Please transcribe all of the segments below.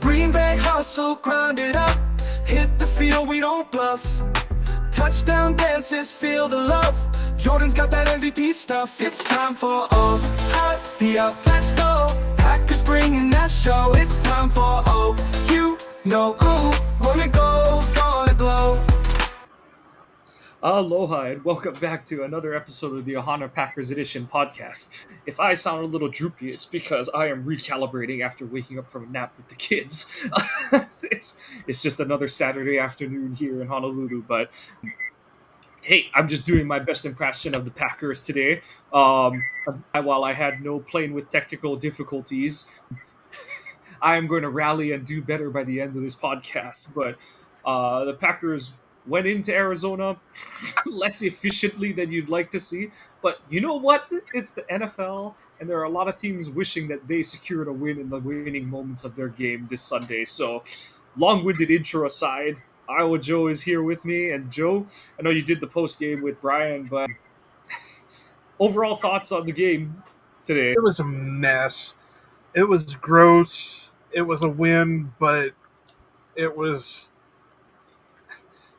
Green Bay hustle, grind it up. Hit the field, we don't bluff. Touchdown dances, feel the love. Jordan's got that MVP stuff. It's time for the up. Let's go. Packers bringing that show. It's time for you know who. Wanna go, gonna glow. Aloha and welcome back to another episode of the Ohana Packers Edition podcast. If I sound a little droopy, it's because I am recalibrating after waking up from a nap with the kids. it's just another Saturday afternoon here in Honolulu, but hey, I'm just doing my best impression of the Packers today. While I had no playing with technical difficulties, I am going to rally and do better by the end of this podcast. But the Packers went into Arizona less efficiently than you'd like to see. But you know what? It's the NFL, and there are a lot of teams wishing that they secured a win in the winning moments of their game this Sunday. So, long-winded intro aside, Iowa Joe is here with me. And Joe, I know you did the post game with Brian, but overall thoughts on the game today? It was a mess. It was gross. It was a win, but it was.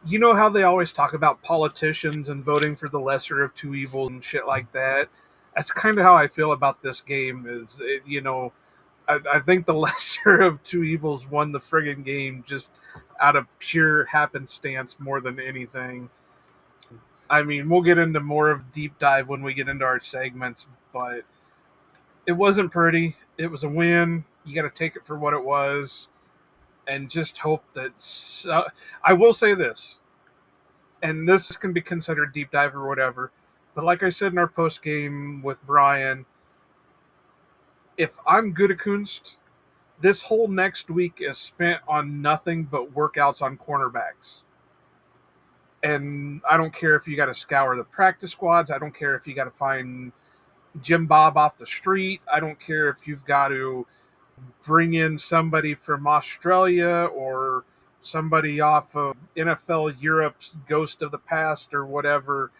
You know how they always talk about politicians and voting for the lesser of two evils and shit like that? That's kind of how I feel about this game. I think the lesser of two evils won the friggin' game just out of pure happenstance more than anything. I mean, we'll get into more of deep dive when we get into our segments, but it wasn't pretty. It was a win. You got to take it for what it was, and just hope that. I will say this, and this can be considered deep dive or whatever, but like I said in our post game with Brian, if I'm Gutekunst, this whole next week is spent on nothing but workouts on cornerbacks. And I don't care if you got to scour the practice squads. I don't care if you got to find Jim Bob off the street. I don't care if you've got to bring in somebody from Australia or somebody off of NFL Europe's Ghost of the Past or whatever.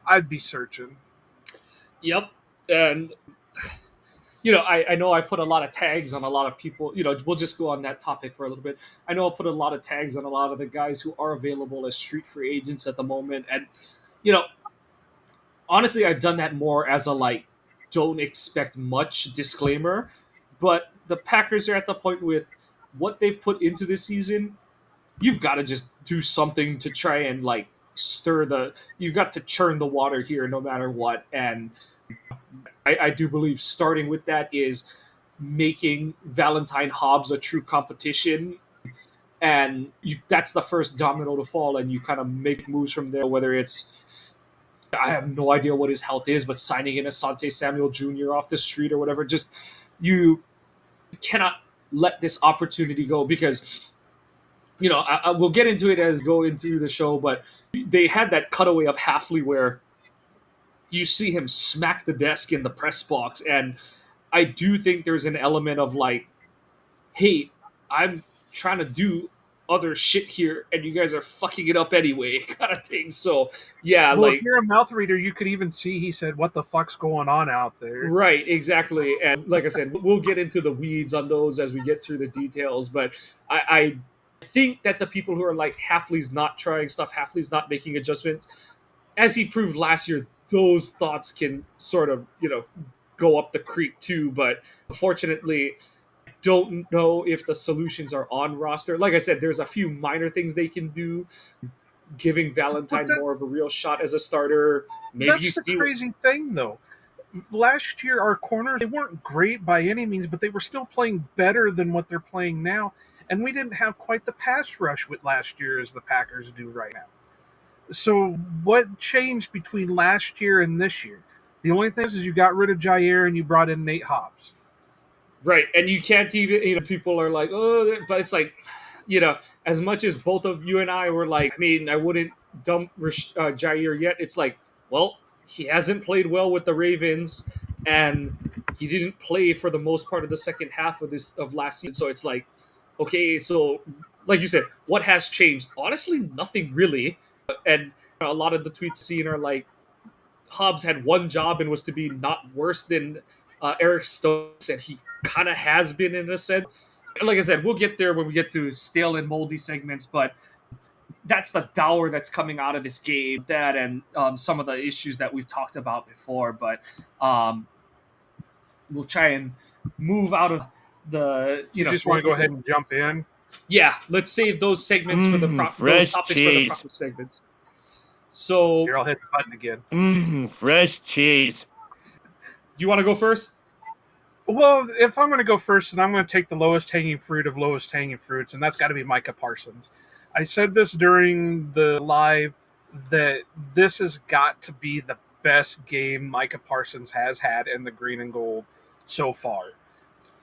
I'd be searching. Yep. And I know I put a lot of tags on a lot of people. We'll just go on that topic for a little bit. I know I put a lot of tags on a lot of the guys who are available as street free agents at the moment. And, honestly, I've done that more as a, don't expect much disclaimer. But the Packers are at the point with what they've put into this season. You've got to just do something to try and, you've got to churn the water here no matter what. And I do believe starting with that is making Valentine Hobbs a true competition. And that's the first domino to fall, and you kind of make moves from there, whether it's, I have no idea what his health is, but signing in Asante Samuel Jr. off the street or whatever, just you cannot let this opportunity go because, I we'll get into it as go into the show, but they had that cutaway of Halfley where you see him smack the desk in the press box, and I do think there's an element of hey, I'm trying to do other shit here, and you guys are fucking it up anyway, kind of thing. So, yeah, well, if you're a mouth reader, you could even see he said, "What the fuck's going on out there?" Right, exactly. And like I said, we'll get into the weeds on those as we get through the details. But I think that the people who are Halfley's not trying stuff, Halfley's not making adjustments, as he proved last year, those thoughts can sort of, go up the creek too. But unfortunately, I don't know if the solutions are on roster. Like I said, there's a few minor things they can do, giving Valentine more of a real shot as a starter. Maybe that's the crazy thing, though. Last year, our corners, they weren't great by any means, but they were still playing better than what they're playing now. And we didn't have quite the pass rush with last year as the Packers do right now. So what changed between last year and this year? The only thing is you got rid of Jair and you brought in Nate Hobbs. Right, and you can't even, people are like, oh, but it's as much as both of you and I were I wouldn't dump Jair yet. It's well, he hasn't played well with the Ravens, and he didn't play for the most part of the second half of last season. So it's okay, so like you said, what has changed? Honestly, nothing really. And a lot of the tweets seen are Hobbs had one job and was to be not worse than Eric Stokes said he kind of has been in a sense. Like I said, we'll get there when we get to stale and moldy segments, but that's the dour that's coming out of this game. That and some of the issues that we've talked about before, but we'll try and move out of the You just want to go ahead and jump in? yeah. Let's save those segments for the those topics for the proper segments. So Here, I'll hit the button again. Fresh cheese. do you want to go first? Well, if I'm going to go first, then I'm going to take the lowest hanging fruit of lowest hanging fruits, and that's got to be Micah Parsons. I said this during the live that this has got to be the best game Micah Parsons has had in the green and gold so far.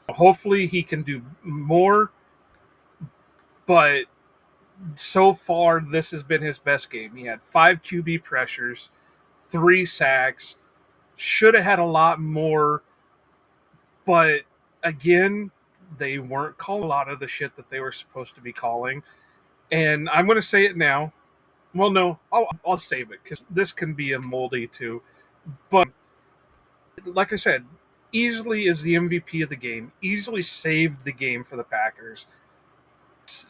Hopefully he can do more, but so far this has been his best game. He had 5 QB pressures, 3 sacks, should have had a lot more, but again, they weren't calling a lot of the shit that they were supposed to be calling. And I'm going to say it now. Well, no, I'll save it because this can be a moldy too. But like I said, easily is the MVP of the game. Easily saved the game for the Packers.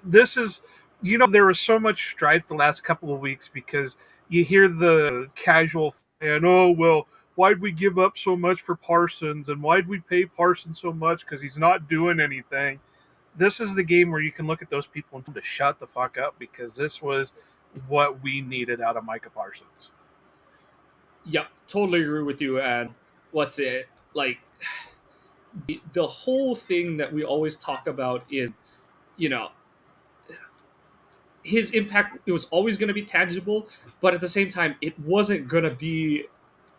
This is, there was so much strife the last couple of weeks because you hear the casual fan, oh, well, why'd we give up so much for Parsons? And why'd we pay Parsons so much? Because he's not doing anything. This is the game where you can look at those people and tell them to shut the fuck up because this was what we needed out of Micah Parsons. Yep, totally agree with you. And what's it like? The whole thing that we always talk about is, his impact. It was always going to be tangible, but at the same time, it wasn't going to be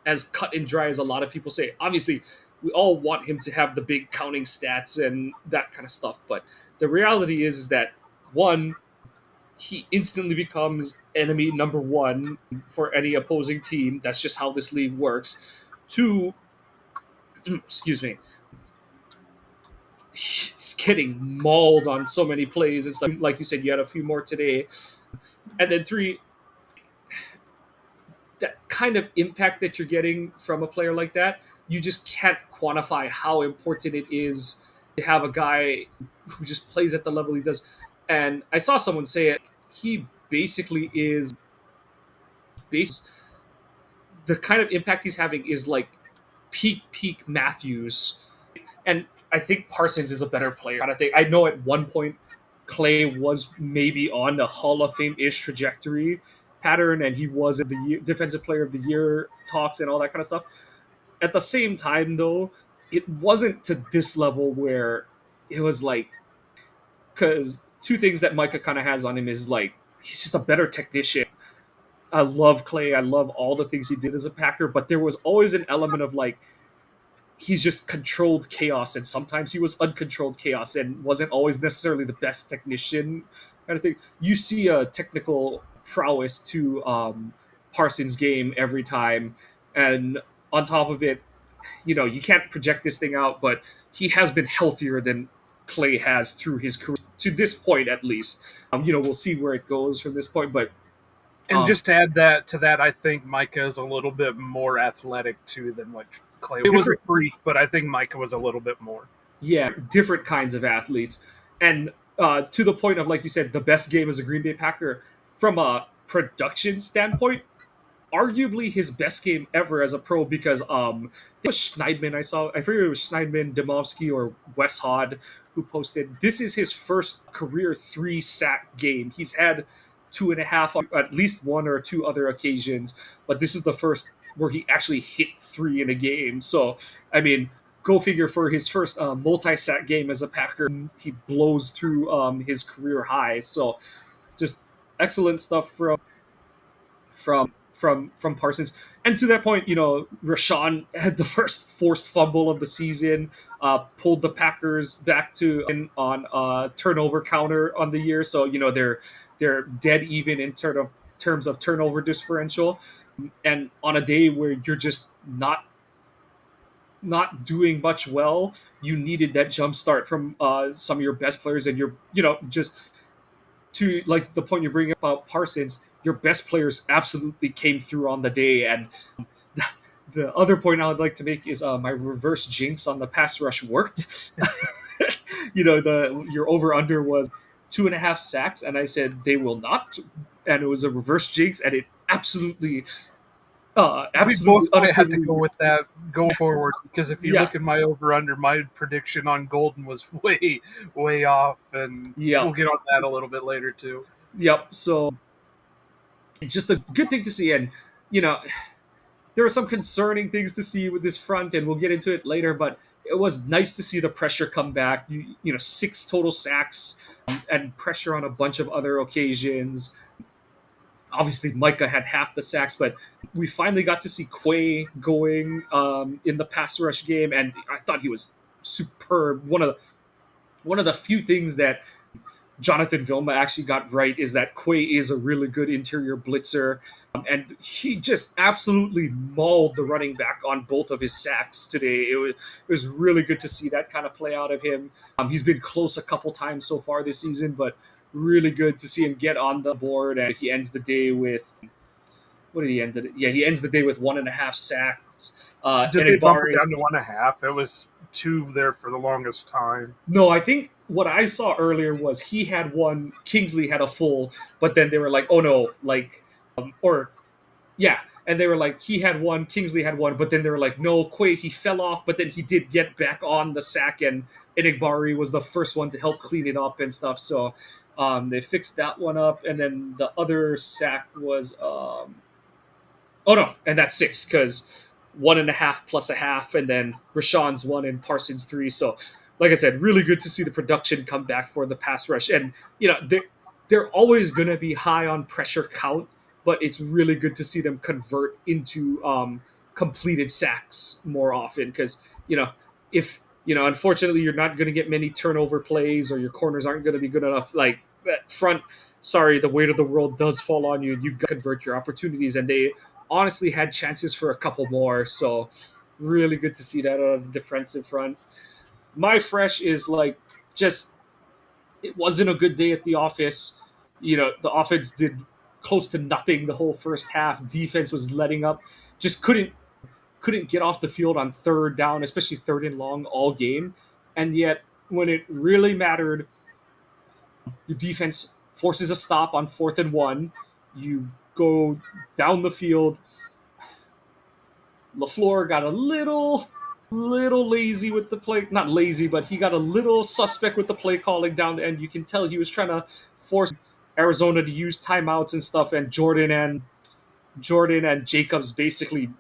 as cut and dry as a lot of people say. Obviously, we all want him to have the big counting stats and that kind of stuff, but the reality is that one, he instantly becomes enemy number one for any opposing team. That's just how this league works. Two, excuse me, he's getting mauled on so many plays and stuff. Like you said, you had a few more today. And then three, that kind of impact that you're getting from a player like that, you just can't quantify how important it is to have a guy who just plays at the level he does. And I saw someone say it, he basically is the kind of impact he's having is like peak Matthews. And I think Parsons is a better player. I know at one point Clay was maybe on the Hall of Fame-ish trajectory pattern, and he was in the Defensive Player of the Year talks and all that kind of stuff. At the same time, though, it wasn't to this level where it was like, because two things that Micah kind of has on him is like, he's just a better technician. I love Clay. I love all the things he did as a Packer, but there was always an element of like, he's just controlled chaos, and sometimes he was uncontrolled chaos and wasn't always necessarily the best technician kind of thing. You see a technical prowess to Parsons' game every time, and on top of it, you can't project this thing out, but he has been healthier than Clay has through his career to this point, at least. We'll see where it goes from this point, but. And just to add that to that, I think Micah is a little bit more athletic too than what Clay was. He was a freak, but I think Micah was a little bit more. Yeah, different kinds of athletes. And to the point of, like you said, the best game as a Green Bay Packer, from a production standpoint, arguably his best game ever as a pro, because it was Schneidman I forget it was Schneidman, Demovsky, or Wes Hod who posted, this is his first career 3-sack game. He's had 2.5 on at least one or two other occasions, but this is the first where he actually hit 3 in a game. So, I mean, go figure, for his first multi-sack game as a Packer, he blows through his career high. So, just excellent stuff from Parsons. And to that point, Rashawn had the first forced fumble of the season, pulled the Packers back to on a turnover counter on the year. So, they're dead even in terms of turnover differential. And on a day where you're just not doing much well, you needed that jump start from some of your best players, and just to like the point you're bringing up about Parsons, your best players absolutely came through on the day, and The other point I would like to make is my reverse jinx on the pass rush worked. Your over under was 2.5 sacks, and I said they will not, and it was a reverse jinx, and it We both absolutely might have to unequivocally go worked. with that going forward because if you Yeah, look at my over under, my prediction on Golden was way, way off, and yeah, we'll get on that a little bit later too. yep. So just a good thing to see, and you know there are some concerning things to see with this front, and we'll get into it later. But it was nice to see the pressure come back. 6 total sacks and pressure on a bunch of other occasions. Obviously, Micah had half the sacks, but we finally got to see Quay going in the pass rush game, and I thought he was superb. One of the few things that Jonathan Vilma actually got right is that Quay is a really good interior blitzer, and he just absolutely mauled the running back on both of his sacks today. It was really good to see that kind of play out of him. He's been close a couple times so far this season, but really good to see him get on the board. And he ends the day with what did he end it? Yeah, he ends the day with 1.5 sacks. Did they bump it Enigbari. down to 1.5? It was two there for the longest time. No, I think what I saw earlier was he had one, Kingsley had a full, but then they were like, oh no, like, or yeah, and they were like, he had one, Kingsley had one, but then they were like, no, Quay, he fell off, but then he did get back on the sack, and Enigbari was the first one to help clean it up and stuff. So they fixed that one up, and then the other sack was oh no, and that's 6 because 1.5 plus a half, and then Rashawn's 1 and Parsons 3. So, like I said, really good to see the production come back for the pass rush. And they're always going to be high on pressure count, but it's really good to see them convert into completed sacks more often because if unfortunately you're not going to get many turnover plays or your corners aren't going to be good enough. Like that front, sorry, the weight of the world does fall on you. You convert your opportunities, and they honestly had chances for a couple more. So really good to see that on the defensive front. My fresh is like just it wasn't a good day at the office. The offense did close to nothing the whole first half. Defense was letting up, just couldn't get off the field on third down, especially third and long all game. And yet when it really mattered, your defense forces a stop on 4th and 1. You go down the field. LaFleur got a little lazy with the play. Not lazy, but he got a little suspect with the play calling down the end. You can tell he was trying to force Arizona to use timeouts and stuff. And Jordan and Jacobs basically,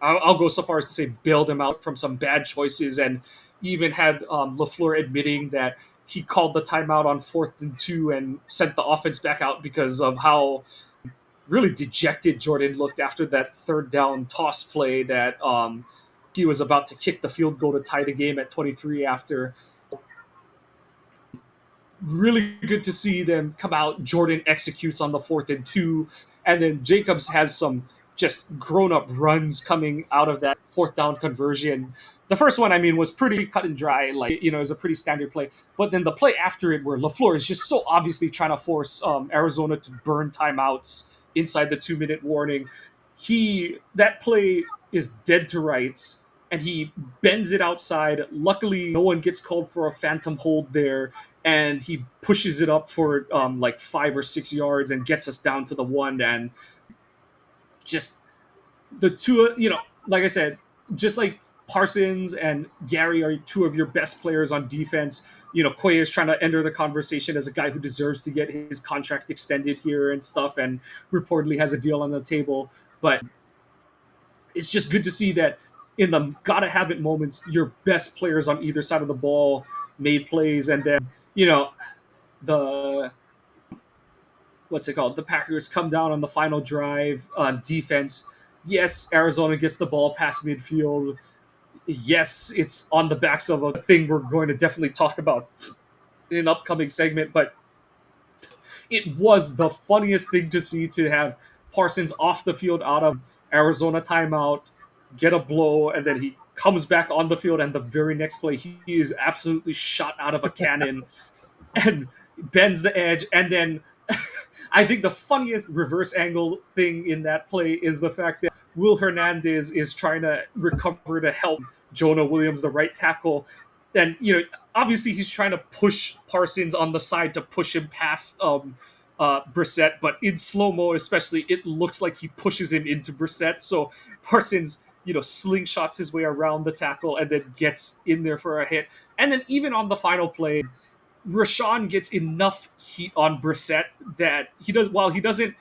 I'll go so far as to say, bailed him out from some bad choices, and even had LaFleur admitting that he called the timeout on 4th and 2 and sent the offense back out because of how really dejected Jordan looked after that third down toss play that he was about to kick the field goal to tie the game at 23 after. Really good to see them come out. Jordan executes on the 4th and 2, and then Jacobs has some just grown-up runs coming out of that 4th down conversion. The first one, I mean, was pretty cut and dry. Like, it was a pretty standard play. But then the play after it, where LaFleur is just so obviously trying to force Arizona to burn timeouts inside the 2-minute warning, that play is dead to rights, and he bends it outside. Luckily, no one gets called for a phantom hold there, and he pushes it up for like 5 or 6 yards and gets us down to the 1. And just the two, like I said, just like Parsons and Gary are two of your best players on defense. Quay is trying to enter the conversation as a guy who deserves to get his contract extended here and stuff, and reportedly has a deal on the table. But it's just good to see that in the gotta have it moments, your best players on either side of the ball made plays, and then the what's it called? The Packers come down on the final drive on defense. Yes, Arizona gets the ball past midfield. Yes, it's on the backs of a thing we're going to definitely talk about in an upcoming segment, but it was the funniest thing to see to have Parsons off the field out of Arizona timeout, get a blow, and then he comes back on the field, and the very next play, he is absolutely shot out of a cannon and bends the edge. And then I think the funniest reverse angle thing in that play is the fact that Will Hernandez is trying to recover to help Jonah Williams, the right tackle. And, obviously he's trying to push Parsons on the side to push him past Brissett, but in slow mo, especially, it looks like he pushes him into Brissett. So Parsons, slingshots his way around the tackle and then gets in there for a hit. And then even on the final play, Rashawn gets enough heat on Brissett that while he doesn't,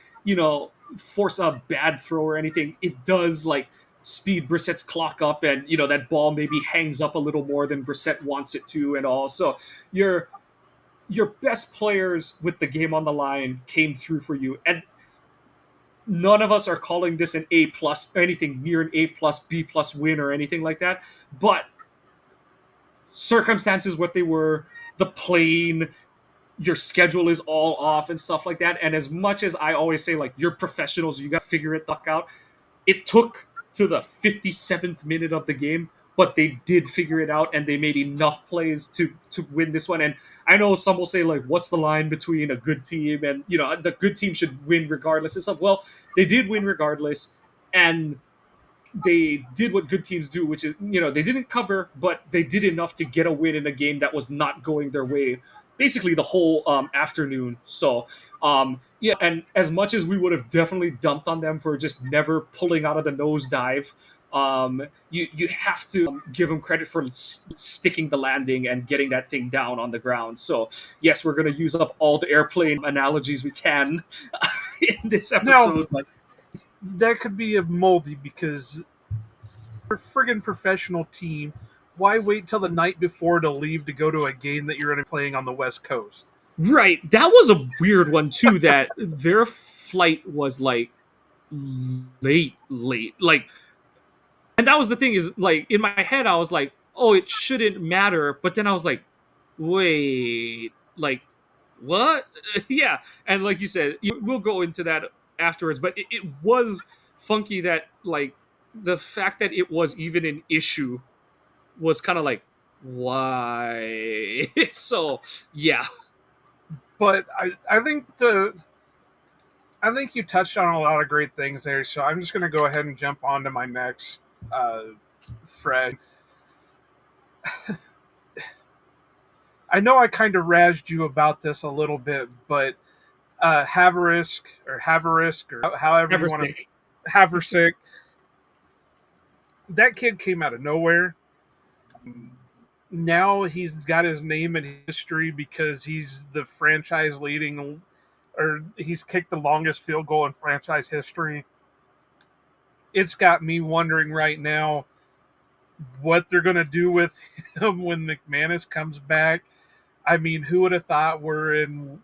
force a bad throw or anything, it does like speed Brissett's clock up, and that ball maybe hangs up a little more than Brissett wants it to, and all. So your best players with the game on the line came through for you, and none of us are calling this an A plus, anything near an A plus, B plus win or anything like that. But circumstances, what they were, the plane, your schedule is all off and stuff like that. And as much as I always say, like, you're professionals, you got to figure it out. It took to the 57th minute of the game, but they did figure it out, and they made enough plays to win this one. And I know some will say, like, what's the line between a good team and, the good team should win regardless and stuff. Well, they did win regardless, and they did what good teams do, which is, they didn't cover, but they did enough to get a win in a game that was not going their way basically the whole afternoon. So, yeah, and as much as we would have definitely dumped on them for just never pulling out of the nosedive, you have to give them credit for sticking the landing and getting that thing down on the ground. So, yes, we're going to use up all the airplane analogies we can in this episode. Now, that could be a moldy because you're a friggin' professional team. Why wait till the night before to leave to go to a game that you're going to be playing on the West Coast? Right. That was a weird one, too, that their flight was, like, late. Like, and that was the thing is, like, in my head, I was like, oh, it shouldn't matter. But then I was like, wait, like, what? Yeah. And like you said, we'll go into that afterwards. But it was funky that, like, the fact that it was even an issue was kind of like, why? So, yeah. But I think you touched on a lot of great things there, so I'm just going to go ahead and jump on to my next Fred. I know I kind of razzed you about this a little bit, but Haverisk, or however you want to, Haversick, that kid came out of nowhere. Now he's got his name in history because he's the franchise leading, or he's kicked the longest field goal in franchise history. It's got me wondering right now what they're going to do with him when McManus comes back. I mean, who would have thought we'll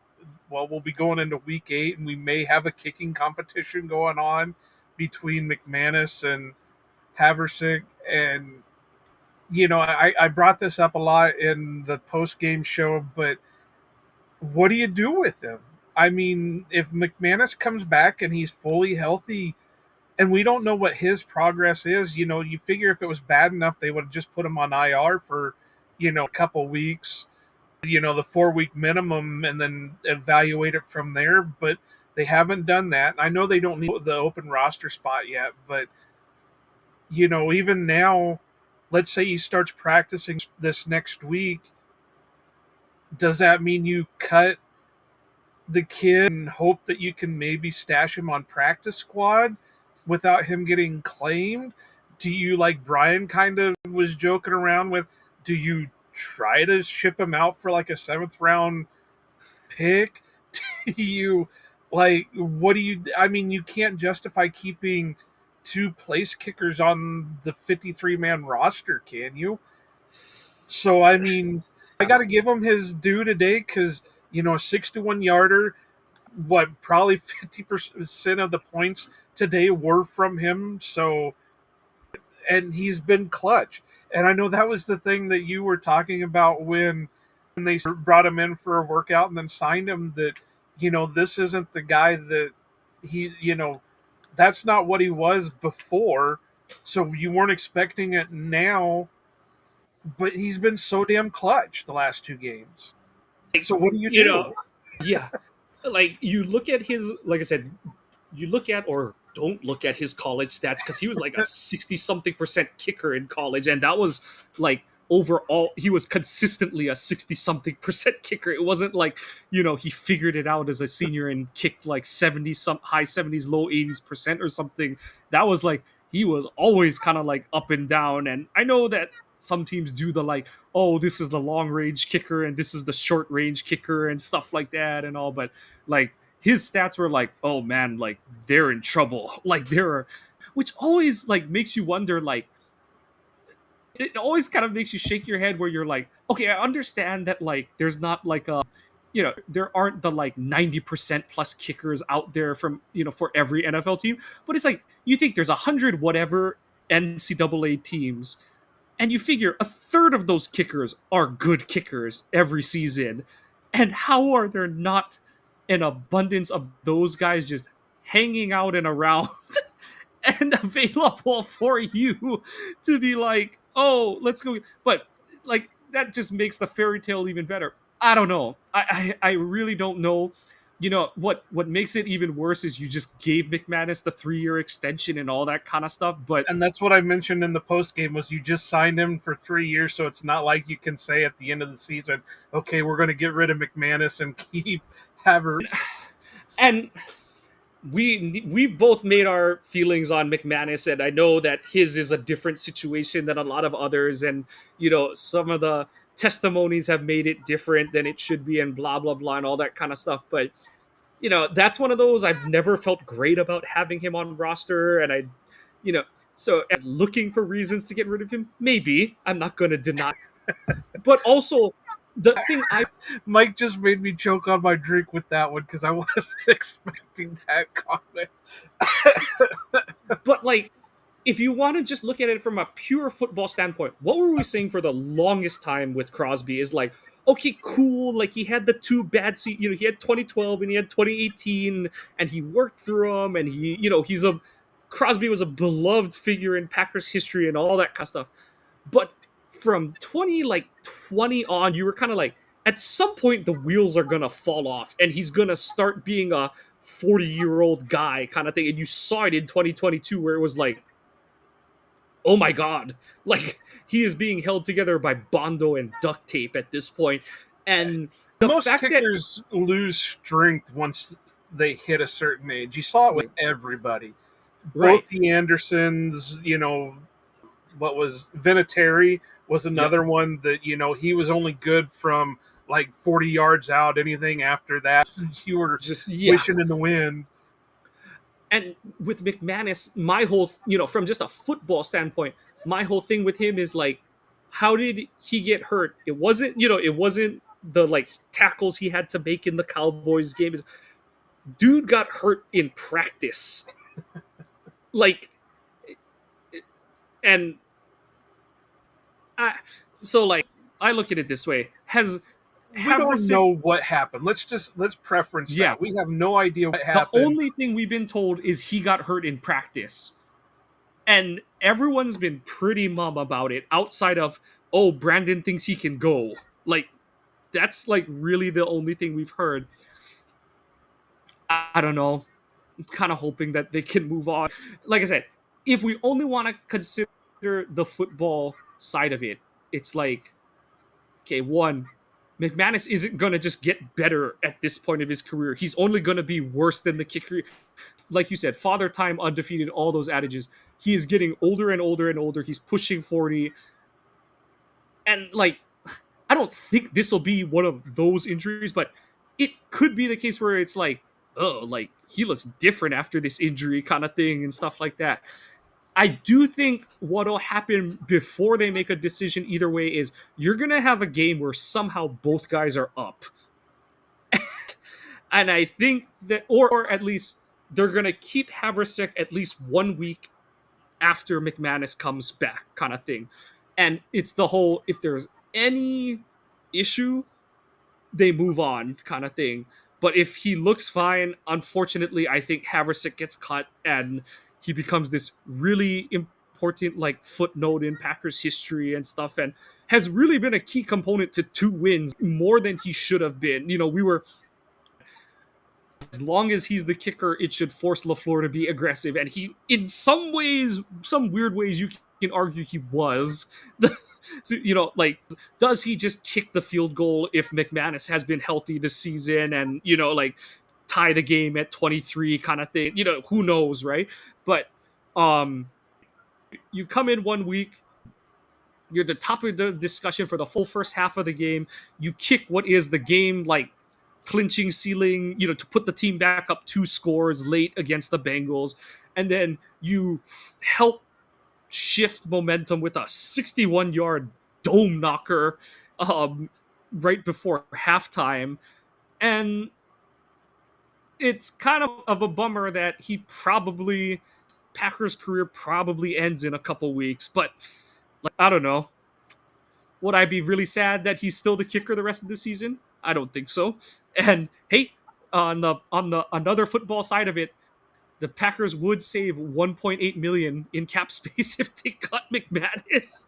be going into week 8 and we may have a kicking competition going on between McManus and Haversick. And, I brought this up a lot in the post-game show, but what do you do with him? I mean, if McManus comes back and he's fully healthy, and we don't know what his progress is, you figure if it was bad enough, they would have just put him on IR for, a couple weeks, the 4-week minimum, and then evaluate it from there. But they haven't done that. I know they don't need the open roster spot yet, but, even now, let's say he starts practicing this next week. Does that mean you cut the kid and hope that you can maybe stash him on practice squad without him getting claimed? Do you, like Brian kind of was joking around with, do you try to ship him out for like a 7th round pick? Do you, like, what do you, I mean, you can't justify keeping 2 place kickers on the 53-man roster, can you? So, I mean, I got to give him his due today because, a 61-yarder, probably 50% of the points today were from him. So, and he's been clutch. And I know that was the thing that you were talking about when they brought him in for a workout and then signed him, that, this isn't the guy that he, that's not what he was before. So you weren't expecting it now, but he's been so damn clutch the last 2 games. So what do you do? Yeah. Like, you look at his, like I said, you look at, or don't look at his college stats because he was like a 60 something percent kicker in college, and that was like overall he was consistently a 60 something percent kicker. It wasn't like, he figured it out as a senior and kicked like 70 some high 70s low 80s percent or something. That was like he was always kind of like up and down. And I know that some teams do the like, oh, this is the long range kicker and this is the short range kicker and stuff like that and all, but like his stats were like, oh man, like they're in trouble. Like they're, which always like makes you wonder, like it always kind of makes you shake your head where you're like, okay, I understand that like there's not like a, there aren't the like 90% plus kickers out there from, for every NFL team, but it's like you think there's 100 whatever NCAA teams, and you figure a third of those kickers are good kickers every season. And how are there not an abundance of those guys just hanging out and around and available for you to be like, oh, let's go. But like that just makes the fairy tale even better. I don't know. I really don't know. What makes it even worse is you just gave McManus the 3-year extension and all that kind of stuff. But And that's what I mentioned in the post game was you just signed him for 3 years, so it's not like you can say at the end of the season, okay, we're going to get rid of McManus and keep Havertz. and we've both made our feelings on McManus, and I know that his is a different situation than a lot of others, and some of the testimonies have made it different than it should be, and blah blah blah, and all that kind of stuff. But that's one of those I've never felt great about having him on roster, and so looking for reasons to get rid of him. Maybe I'm not going to deny, but also the thing Mike just made me choke on my drink with that one because I wasn't expecting that comment. but like, if you want to just look at it from a pure football standpoint, what were we saying for the longest time with Crosby is like, okay, cool. Like he had the two bad he had 2012 and he had 2018 and he worked through them, and Crosby was a beloved figure in Packers history and all that kind of stuff. But from 20 on, you were kind of like, at some point the wheels are gonna fall off and he's gonna start being a 40-year-old guy kind of thing. And you saw it in 2022 where it was like, oh my god, like he is being held together by Bondo and duct tape at this point. And the Most fact kickers lose strength once they hit a certain age. You saw it with everybody. Right. Both the Andersons, what was Vinatieri was another one that, he was only good from like 40 yards out. Anything after that, you were just wishing in the wind. And with McManus, my whole, from just a football standpoint, my whole thing with him is like, how did he get hurt? It wasn't the like tackles he had to make in the Cowboys game. Dude got hurt in practice. Like, and so like, I look at it this way. We don't know what happened. Let's preference that. We have no idea what happened. The only thing we've been told is he got hurt in practice. And everyone's been pretty mum about it outside of, oh, Brandon thinks he can go. Like, that's like really the only thing we've heard. I don't know. I'm kind of hoping that they can move on. Like I said, if we only want to consider the football side of it, it's like, okay, one, McManus isn't going to just get better at this point of his career. He's only going to be worse than the kicker. Like you said, father time, undefeated, all those adages. He is getting older and older and older. He's pushing 40. And like, I don't think this will be one of those injuries, but it could be the case where it's like, oh, like he looks different after this injury kind of thing and stuff like that. I do think what'll happen before they make a decision either way is you're going to have a game where somehow both guys are up. And I think that, or at least they're going to keep Haversick at least 1 week after McManus comes back kind of thing. And it's the whole, if there's any issue, they move on kind of thing. But if he looks fine, unfortunately, I think Haversick gets cut and he becomes this really important like footnote in Packers history and stuff, and has really been a key component to 2 wins more than he should have been. We were as long as he's the kicker, it should force LaFleur to be aggressive. And he, in some ways, some weird ways, you can argue he was. So, like, does he just kick the field goal if McManus has been healthy this season and, like, tie the game at 23 kind of thing? Who knows, right? But you come in one week, you're the top of the discussion for the full first half of the game. You kick what is the game like clinching ceiling, to put the team back up 2 scores late against the Bengals, and then you help shift momentum with a 61-yard dome knocker right before halftime. And it's kind of a bummer that Packers' career probably ends in a couple weeks, but like, I don't know. Would I be really sad that he's still the kicker the rest of the season? I don't think so. And hey, on the another football side of it, the Packers would save 1.8 million in cap space if they cut McManus.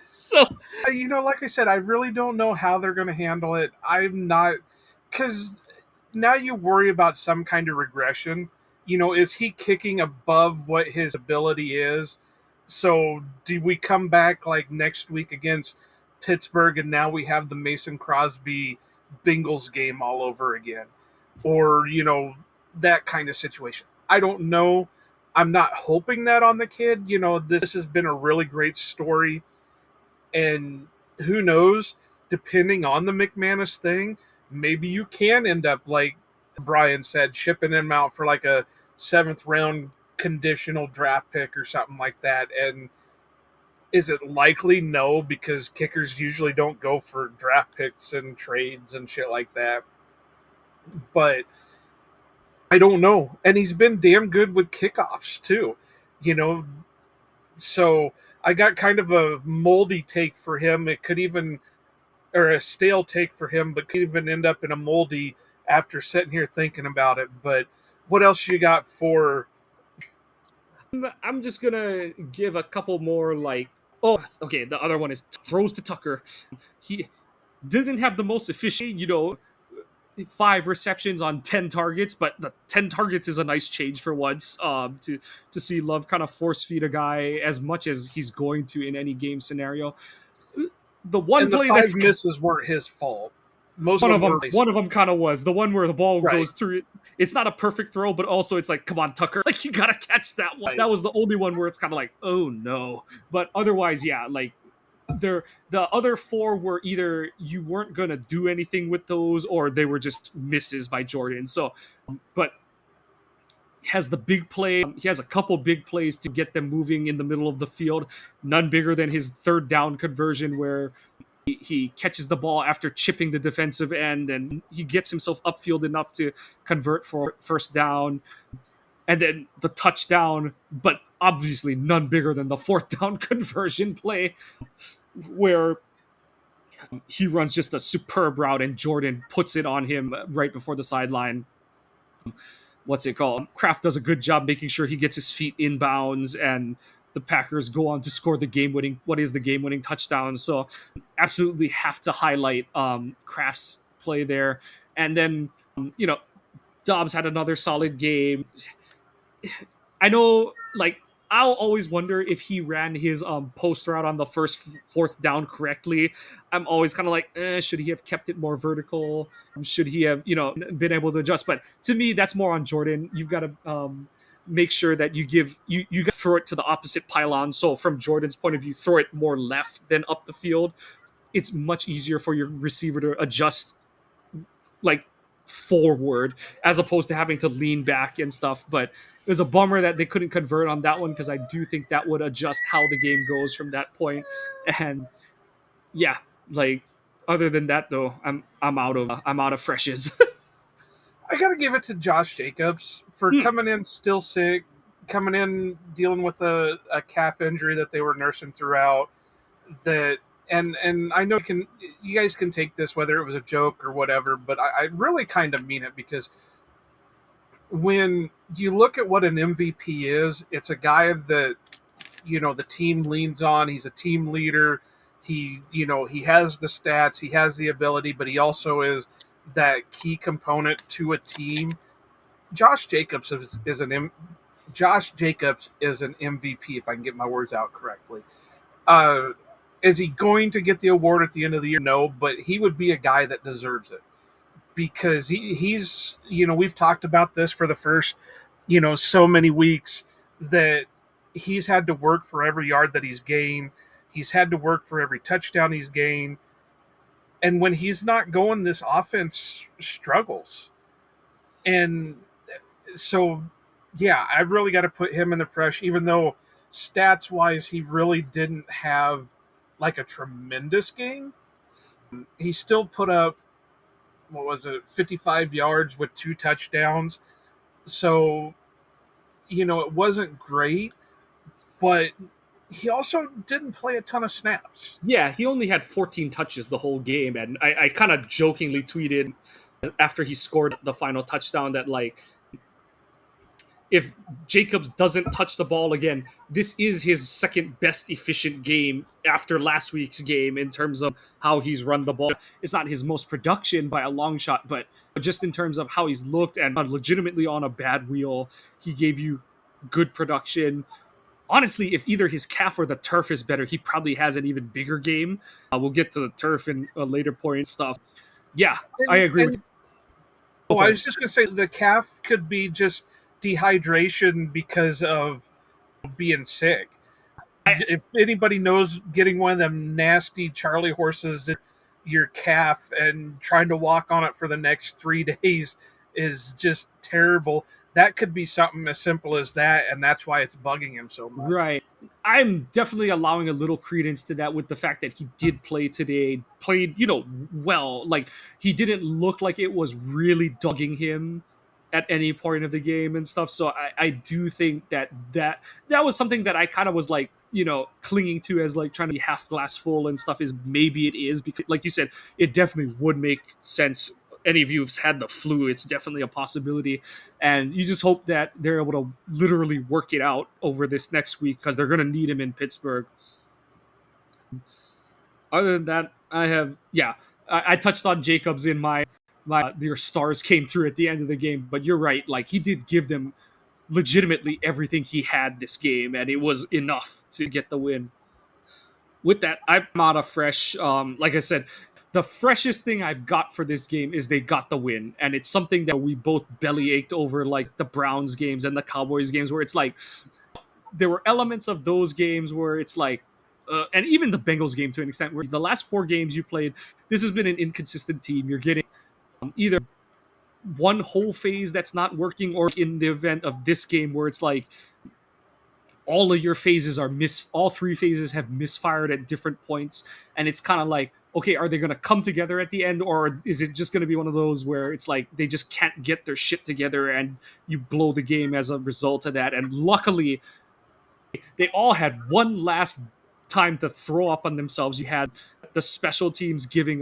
So Like I said, I really don't know how they're going to handle it. I'm not, because now you worry about some kind of regression. Is he kicking above what his ability is? So do we come back like next week against Pittsburgh and now we have the Mason Crosby Bengals game all over again? Or, that kind of situation. I don't know. I'm not hoping that on the kid. This has been a really great story. And who knows, depending on the McManus thing, maybe you can end up, like Brian said, shipping him out for like a 7th-round conditional draft pick or something like that. And is it likely? No, because kickers usually don't go for draft picks and trades and shit like that. But I don't know. And he's been damn good with kickoffs too. So I got kind of a moldy take for him. It could even, or a stale take for him, but could even end up in a moldy after sitting here thinking about it. But what else you got for? I'm just gonna give a couple more like. Oh, okay. The other one is throws to Tucker. He didn't have the most efficient, 5 receptions on 10 targets, but the 10 targets is a nice change for once. To see Love kind of force feed a guy as much as he's going to in any game scenario. The one And the play 5 that's misses weren't his fault. Most one of them, one of them kind of was the one where the ball Right. goes through it. It's not a perfect throw, but also it's like, come on, Tucker, like you gotta catch that one. Right. That was the only one where it's kind of like, oh no. But otherwise, yeah, like the other 4 were either you weren't gonna do anything with those, or they were just misses by Jordan. So, but he has the big play. He has a couple big plays to get them moving in the middle of the field. None bigger than his 3rd down conversion where he catches the ball after chipping the defensive end, and he gets himself upfield enough to convert for 1st down. And then the touchdown, but obviously none bigger than the 4th down conversion play where he runs just a superb route and Jordan puts it on him right before the sideline. What's it called? Kraft does a good job making sure he gets his feet inbounds, and the Packers go on to score the game-winning touchdown. So absolutely have to highlight Kraft's play there. And then, Dobbs had another solid game. I know, like, I'll always wonder if he ran his post route on the 4th down correctly. I'm always kind of like, should he have kept it more vertical? Should he have, been able to adjust? But to me, that's more on Jordan. You've got to make sure that you got to throw it to the opposite pylon. So from Jordan's point of view, throw it more left than up the field. It's much easier for your receiver to adjust, like, forward as opposed to having to lean back and stuff. But it was a bummer that they couldn't convert on that one, because I do think that would adjust how the game goes from that point. And yeah, like, other than that though, I'm out of freshes. I got to give it to Josh Jacobs for coming in still sick, coming in dealing with a calf injury that they were nursing throughout. That and I know you guys can take this whether it was a joke or whatever, but I really kind of mean it, because when you look at what an MVP is, it's a guy that the team leans on. He's a team leader. He has the stats, he has the ability, but he also is that key component to a team. Josh Jacobs Josh Jacobs is an MVP, if I can get my words out correctly. Uh, is he going to get the award at the end of the year? No, but he would be a guy that deserves it because he's, we've talked about this for the first, so many weeks that he's had to work for every yard that he's gained. He's had to work for every touchdown he's gained. And when he's not going, this offense struggles. And so, yeah, I really got to put him in the fresh, even though stats wise, he really didn't have like a tremendous game. He still put up, what was it, 55 yards with 2 touchdowns. So, it wasn't great, but he also didn't play a ton of snaps. Yeah, he only had 14 touches the whole game, and I kind of jokingly tweeted after he scored the final touchdown that like if Jacobs doesn't touch the ball again, this is his second best efficient game after last week's game in terms of how he's run the ball. It's not his most production by a long shot, but just in terms of how he's looked and legitimately on a bad wheel, he gave you good production. Honestly, if either his calf or the turf is better, he probably has an even bigger game. We'll get to the turf in a later point stuff. Yeah, I agree with you. I was just going to say the calf could be just dehydration because of being sick. If anybody knows getting one of them nasty Charlie horses in your calf and trying to walk on it for the next 3 days is just terrible. That could be something as simple as that, and that's why it's bugging him so much. Right. I'm definitely allowing a little credence to that with the fact that he did play today, played, well. Like, he didn't look like it was really dogging him at any point of the game and stuff. So I do think that was something that I kind of was like, clinging to as like trying to be half glass full and stuff is maybe it is because, like you said, it definitely would make sense. Any of you who've had the flu, it's definitely a possibility. And you just hope that they're able to literally work it out over this next week because they're going to need him in Pittsburgh. Other than that, I touched on Jacobs in my your stars came through at the end of the game, but you're right. Like, he did give them legitimately everything he had this game, and it was enough to get the win. With that, I'm out of fresh. Like I said, the freshest thing I've got for this game is they got the win, and it's something that we both belly ached over, like the Browns games and the Cowboys games, where it's like there were elements of those games where it's like, and even the Bengals game to an extent, where the last 4 games you played, this has been an inconsistent team. You're getting either one whole phase that's not working, or in the event of this game where it's like all of your phases are all 3 phases have misfired at different points, and it's kind of like, okay, are they going to come together at the end, or is it just going to be one of those where it's like they just can't get their shit together and you blow the game as a result of that? And luckily they all had one last time to throw up on themselves. You had the special teams getting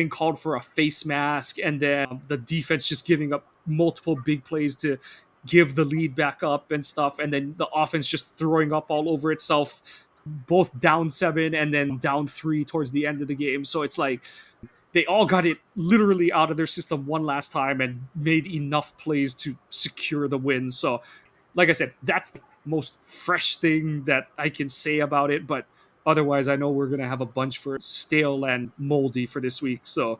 called for a face mask, and then the defense just giving up multiple big plays to give the lead back up and stuff, and then the offense just throwing up all over itself, both down 7 and then down 3 towards the end of the game. So it's like they all got it literally out of their system one last time and made enough plays to secure the win. So like I said, that's the most fresh thing that I can say about it, but otherwise I know we're going to have a bunch for stale and moldy for this week. So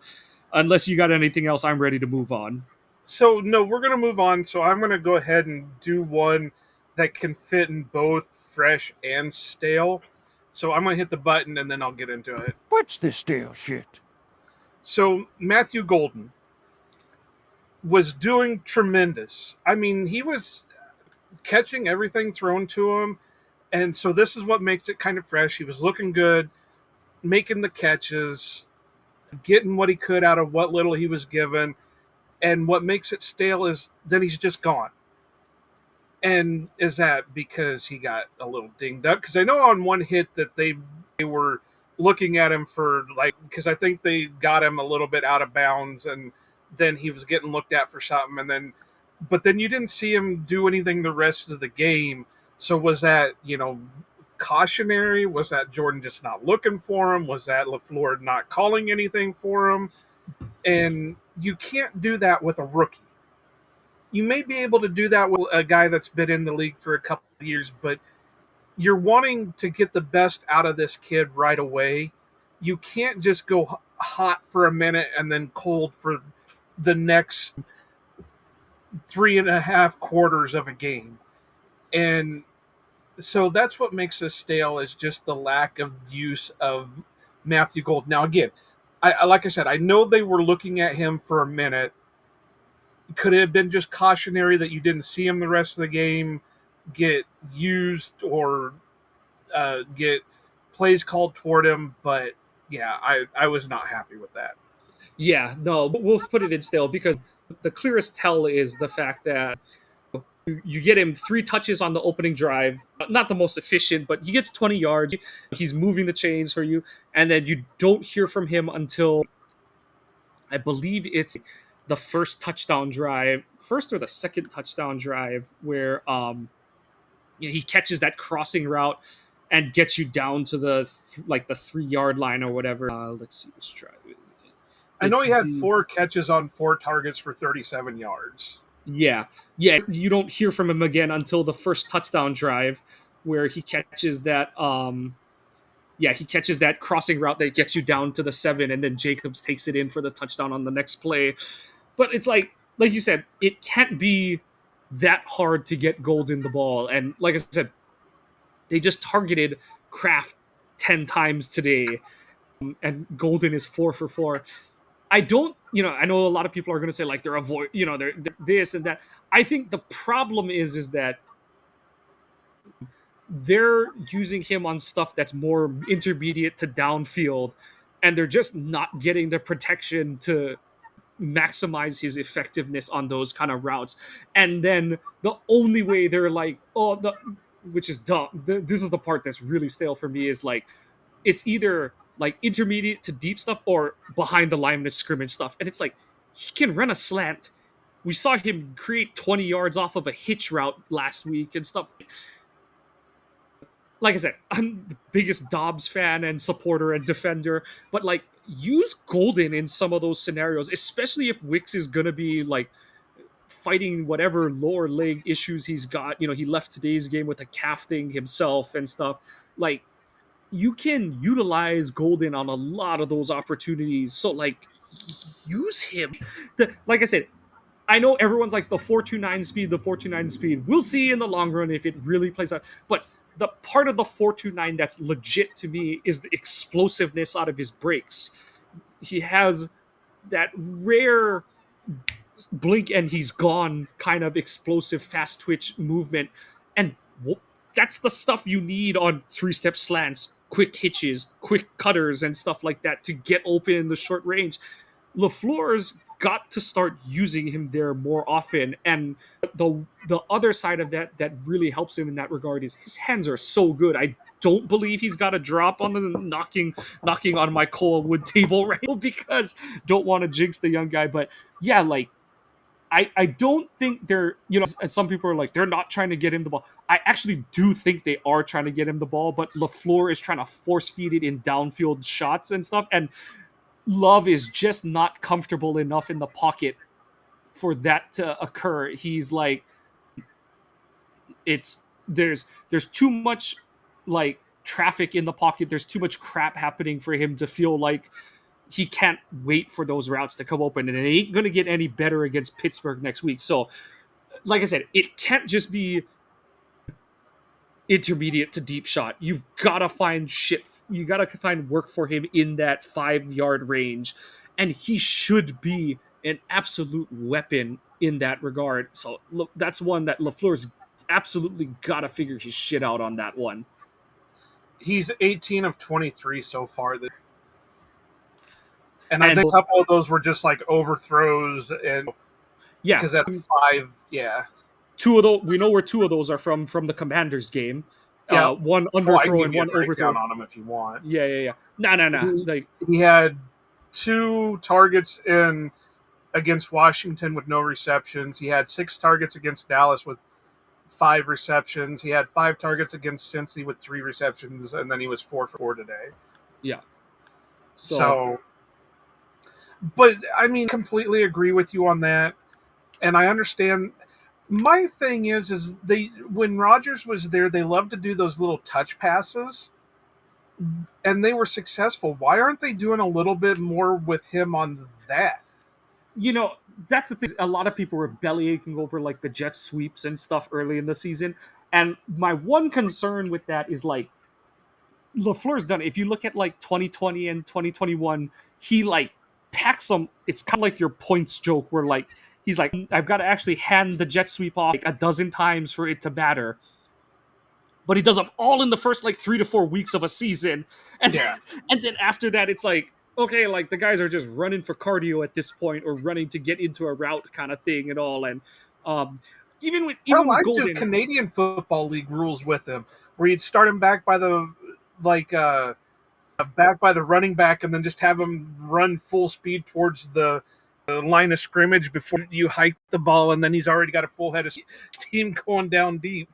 unless you got anything else, I'm ready to move on. So, no, we're going to move on. So, I'm going to go ahead and do one that can fit in both fresh and stale. So, I'm going to hit the button and then I'll get into it. What's this stale shit? So, Matthew Golden was doing tremendous. I mean, he was catching everything thrown to him. And so, this is what makes it kind of fresh. He was looking good, making the catches, getting what he could out of what little he was given. And what makes it stale is then he's just gone. And is that because he got a little dinged up? Because I know on one hit that they were looking at him for, like, because I think they got him a little bit out of bounds, and then he was getting looked at for something. But then you didn't see him do anything the rest of the game. So was that, cautionary? Was that Jordan just not looking for him? Was that LaFleur not calling anything for him? And you can't do that with a rookie. You may be able to do that with a guy that's been in the league for a couple of years, but you're wanting to get the best out of this kid right away. You can't just go hot for a minute and then cold for the next 3.5 quarters of a game. And so that's what makes us stale, is just the lack of use of Matthew Gold. Now, again, like I said, I know they were looking at him for a minute. Could it have been just cautionary that you didn't see him the rest of the game, get used, or get plays called toward him? But yeah, I was not happy with that. Yeah, no, we'll put it in stale because the clearest tell is the fact that you get him 3 touches on the opening drive. Not the most efficient, but he gets 20 yards. He's moving the chains for you, and then you don't hear from him until I believe it's the first touchdown drive, first or the second touchdown drive, where he catches that crossing route and gets you down to the 3 yard line or whatever. Let's see which drive it is. I know It's he had the 4 catches on 4 targets for 37 yards. Yeah. Yeah, you don't hear from him again until the first touchdown drive where he catches that crossing route that gets you down to the 7 and then Jacobs takes it in for the touchdown on the next play. But it's like you said, it can't be that hard to get Golden the ball, and like I said, they just targeted Kraft 10 times today, and Golden is 4 for 4. I don't, I know a lot of people are going to say like they're this and that. I think the problem is that they're using him on stuff that's more intermediate to downfield, and they're just not getting the protection to maximize his effectiveness on those kind of routes. And then the only way they're like, which is dumb. This is the part that's really stale for me is like, it's either like intermediate to deep stuff or behind the line of scrimmage stuff. And it's like, he can run a slant. We saw him create 20 yards off of a hitch route last week and stuff. Like I said, I'm the biggest Dobbs fan and supporter and defender, but like use Golden in some of those scenarios, especially if Wicks is gonna be like fighting whatever lower leg issues he's got. He left today's game with a calf thing himself and stuff. Like you can utilize Golden on a lot of those opportunities. So like use him. Like I said, I know everyone's like the 4.29 speed, the 4.29 speed. We'll see in the long run if it really plays out. But the part of the 4.29 that's legit to me is the explosiveness out of his breaks. He has that rare blink and he's gone kind of explosive fast twitch movement, and that's the stuff you need on 3-step slants, quick hitches, quick cutters, and stuff like that to get open in the short range. LaFleur's got to start using him there more often, and the other side of that really helps him in that regard is his hands are so good. I don't believe he's got a drop on the knocking on my coal wood table right now because don't want to jinx the young guy. But yeah, like I don't think they're, as some people are like, they're not trying to get him the ball. I actually do think they are trying to get him the ball, but LaFleur is trying to force feed it in downfield shots and stuff. And Love is just not comfortable enough in the pocket for that to occur. He's like, there's too much like traffic in the pocket. There's too much crap happening for him to feel like he can't wait for those routes to come open, and it ain't going to get any better against Pittsburgh next week. So, like I said, it can't just be intermediate to deep shot. You've got to find shit. You got to find work for him in that 5-yard range, and he should be an absolute weapon in that regard. So, look, that's one that LaFleur's absolutely got to figure his shit out on that one. He's 18 of 23 so far. And I think a couple of those were just like overthrows, and yeah, because at 5, yeah, 2 of those, we know where 2 of those are from the Commanders game. Yeah, one underthrow and one overthrow on him if you want. Yeah. No. Like he had 2 targets against Washington with no receptions. He had 6 targets against Dallas with 5 receptions. He had 5 targets against Cincy with 3 receptions, and then he was 4 for 4 today. Yeah. So But I mean, completely agree with you on that, and I understand. My thing is they when Rodgers was there, they loved to do those little touch passes, and they were successful. Why aren't they doing a little bit more with him on that? You know, that's the thing. A lot of people were belly aching over like the jet sweeps and stuff early in the season. And my one concern with that is like LaFleur's done it. If you look at like 2020 and 2021, he like packs them. It's kind of like your points joke where like he's like, I've got to actually hand the jet sweep off like a dozen times for it to matter. But he does them all in the first like 3 to 4 weeks of a season, and Yeah. and then after that, it's like okay, like the guys are just running for cardio at this point, or running to get into a route kind of thing and all. And um, even Hell, with I'd do Golden, Canadian Football League rules with him, where you'd start him back by the like back by the running back, and then just have him run full speed towards the line of scrimmage before you hike the ball, and then he's already got a full head of team going down deep.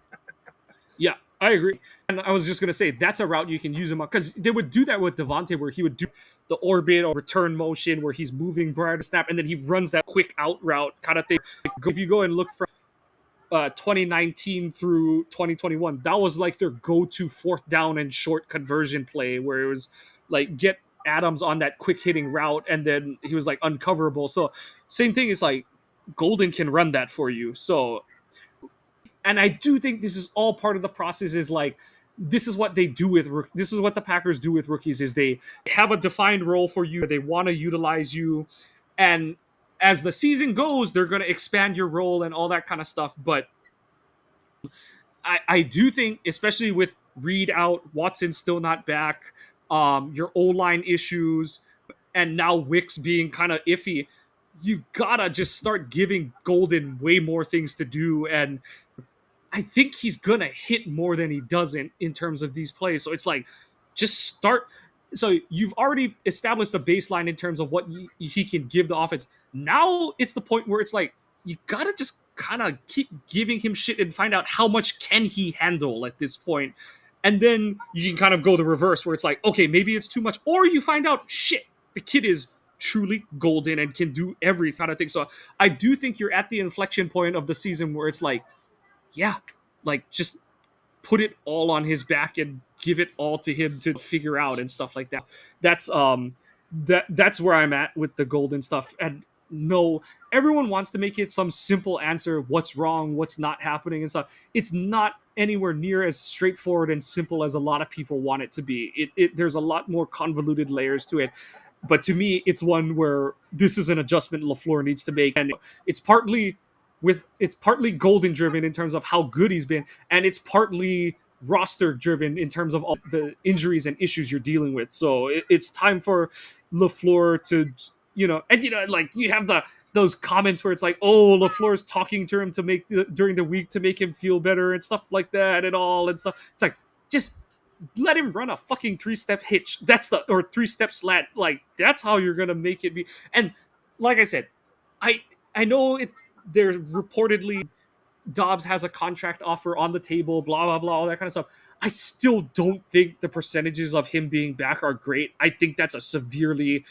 yeah, I agree. And I was just gonna say that's a route you can use him on because they would do that with Devontae, where he would do the orbit or return motion where he's moving prior to snap, and then he runs that quick out route kind of thing. If you go and look for 2019 through 2021, that was like their go-to fourth down and short conversion play, where it was like get Adams on that quick hitting route, and then he was like uncoverable. So same thing is like Golden can run that for you. So, and I do think this is all part of the process. Is like this is what they do with this is what the Packers do with rookies. Is they have a defined role for you. They want to utilize you, and as the season goes, they're going to expand your role and all that kind of stuff. But I do think, especially with Reed out, Watson still not back, your O line issues, and now Wicks being kind of iffy, you gotta just start giving Golden way more things to do. And I think he's gonna hit more than he doesn't in terms of these plays. So it's like, just start. So you've already established a baseline in terms of what he can give the offense. Now it's the point where it's like you gotta just kind of keep giving him shit and find out how much can he handle at this point. And then you can kind of go the reverse where it's like, okay, maybe it's too much, or you find out shit, the kid is truly golden and can do every kind of thing. So I do think you're at the inflection point of the season where it's like, yeah, like just put it all on his back and give it all to him to figure out and stuff like that. That's where I'm at with the Golden stuff. And no, everyone wants to make it some simple answer, what's wrong, what's not happening and stuff. It's not anywhere near as straightforward and simple as a lot of people want it to be. There's a lot more convoluted layers to it. But to me, it's one where this is an adjustment LaFleur needs to make, and it's partly it's partly Golden driven in terms of how good he's been, and it's partly roster driven in terms of all the injuries and issues you're dealing with. So it's time for LaFleur to, and like you have those comments where it's like, oh, LaFleur's talking to him to make during the week to make him feel better and stuff like that and all and stuff. It's like, just let him run a fucking 3-step hitch. Or 3-step slant. Like that's how you're gonna make it be. And like I said, I know there's reportedly Dobbs has a contract offer on the table, blah blah blah, all that kind of stuff. I still don't think the percentages of him being back are great. I think that's a severely,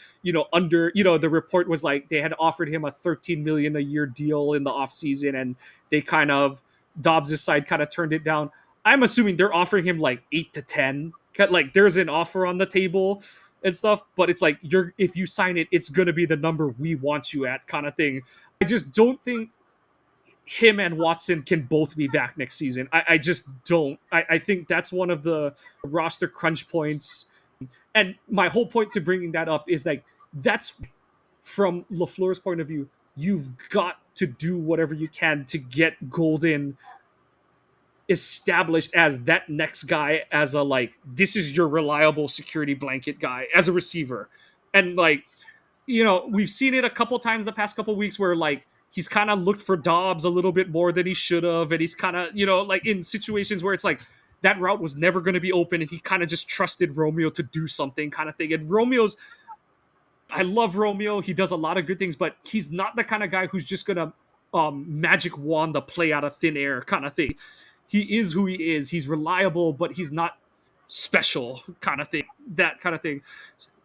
under, the report was like they had offered him a 13 million a year deal in the offseason, and they kind of Dobbs' side kind of turned it down. I'm assuming they're offering him like 8 to 10. Like there's an offer on the table and stuff, but it's like if you sign it, it's gonna be the number we want you at kind of thing. I just don't think him and Watson can both be back next season. I just don't. I think that's one of the roster crunch points. And my whole point to bringing that up is like, that's from LaFleur's point of view, you've got to do whatever you can to get Golden established as that next guy, as a like, this is your reliable security blanket guy as a receiver. And like, we've seen it a couple times the past couple weeks where like he's kind of looked for Dobbs a little bit more than he should have, and he's kind of, like in situations where it's like that route was never going to be open, and he kind of just trusted Romeo to do something kind of thing. And I love Romeo. He does a lot of good things, but he's not the kind of guy who's just gonna magic wand the play out of thin air kind of thing. He is who he is. He's reliable, but he's not special kind of thing. That kind of thing.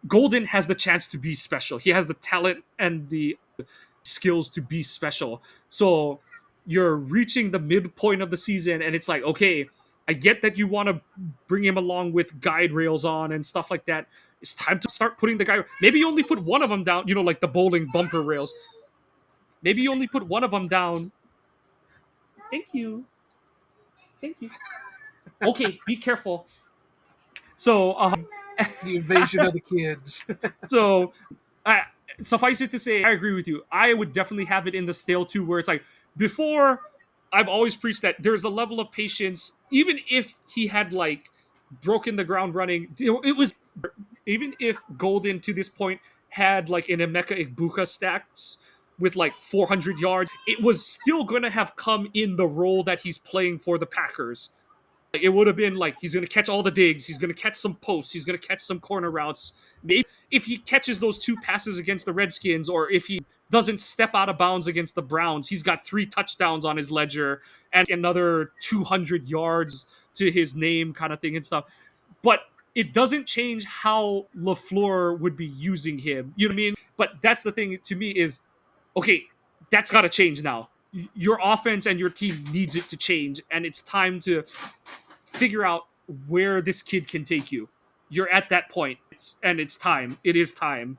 Golden has the chance to be special. He has the talent and the skills to be special. So you're reaching the midpoint of the season, and it's like, okay, I get that you want to bring him along with guide rails on and stuff like that. It's time to start putting the guy. Maybe you only put one of them down, like the bowling bumper rails. Maybe you only put one of them down. Thank you. Thank you. Okay, be careful. So, The invasion of the kids. so I suffice it to say, I agree with you. I would definitely have it in the stale too, where it's like before. I've always preached that there's a level of patience, even if he had like broken the ground running. It was even if Golden to this point had like an Emeka Ibuka stats with like 400 yards, it was still going to have come in the role that he's playing for the Packers. Like, it would have been like he's going to catch all the digs, he's going to catch some posts, he's going to catch some corner routes. Maybe if he catches those 2 passes against the Redskins, or if he doesn't step out of bounds against the Browns, he's got 3 touchdowns on his ledger and another 200 yards to his name, kind of thing and stuff. But it doesn't change how LaFleur would be using him. You know what I mean? But that's the thing to me is, okay, that's got to change now. Your offense and your team needs it to change, and it's time to figure out where this kid can take you. You're at that point, it's time. It is time.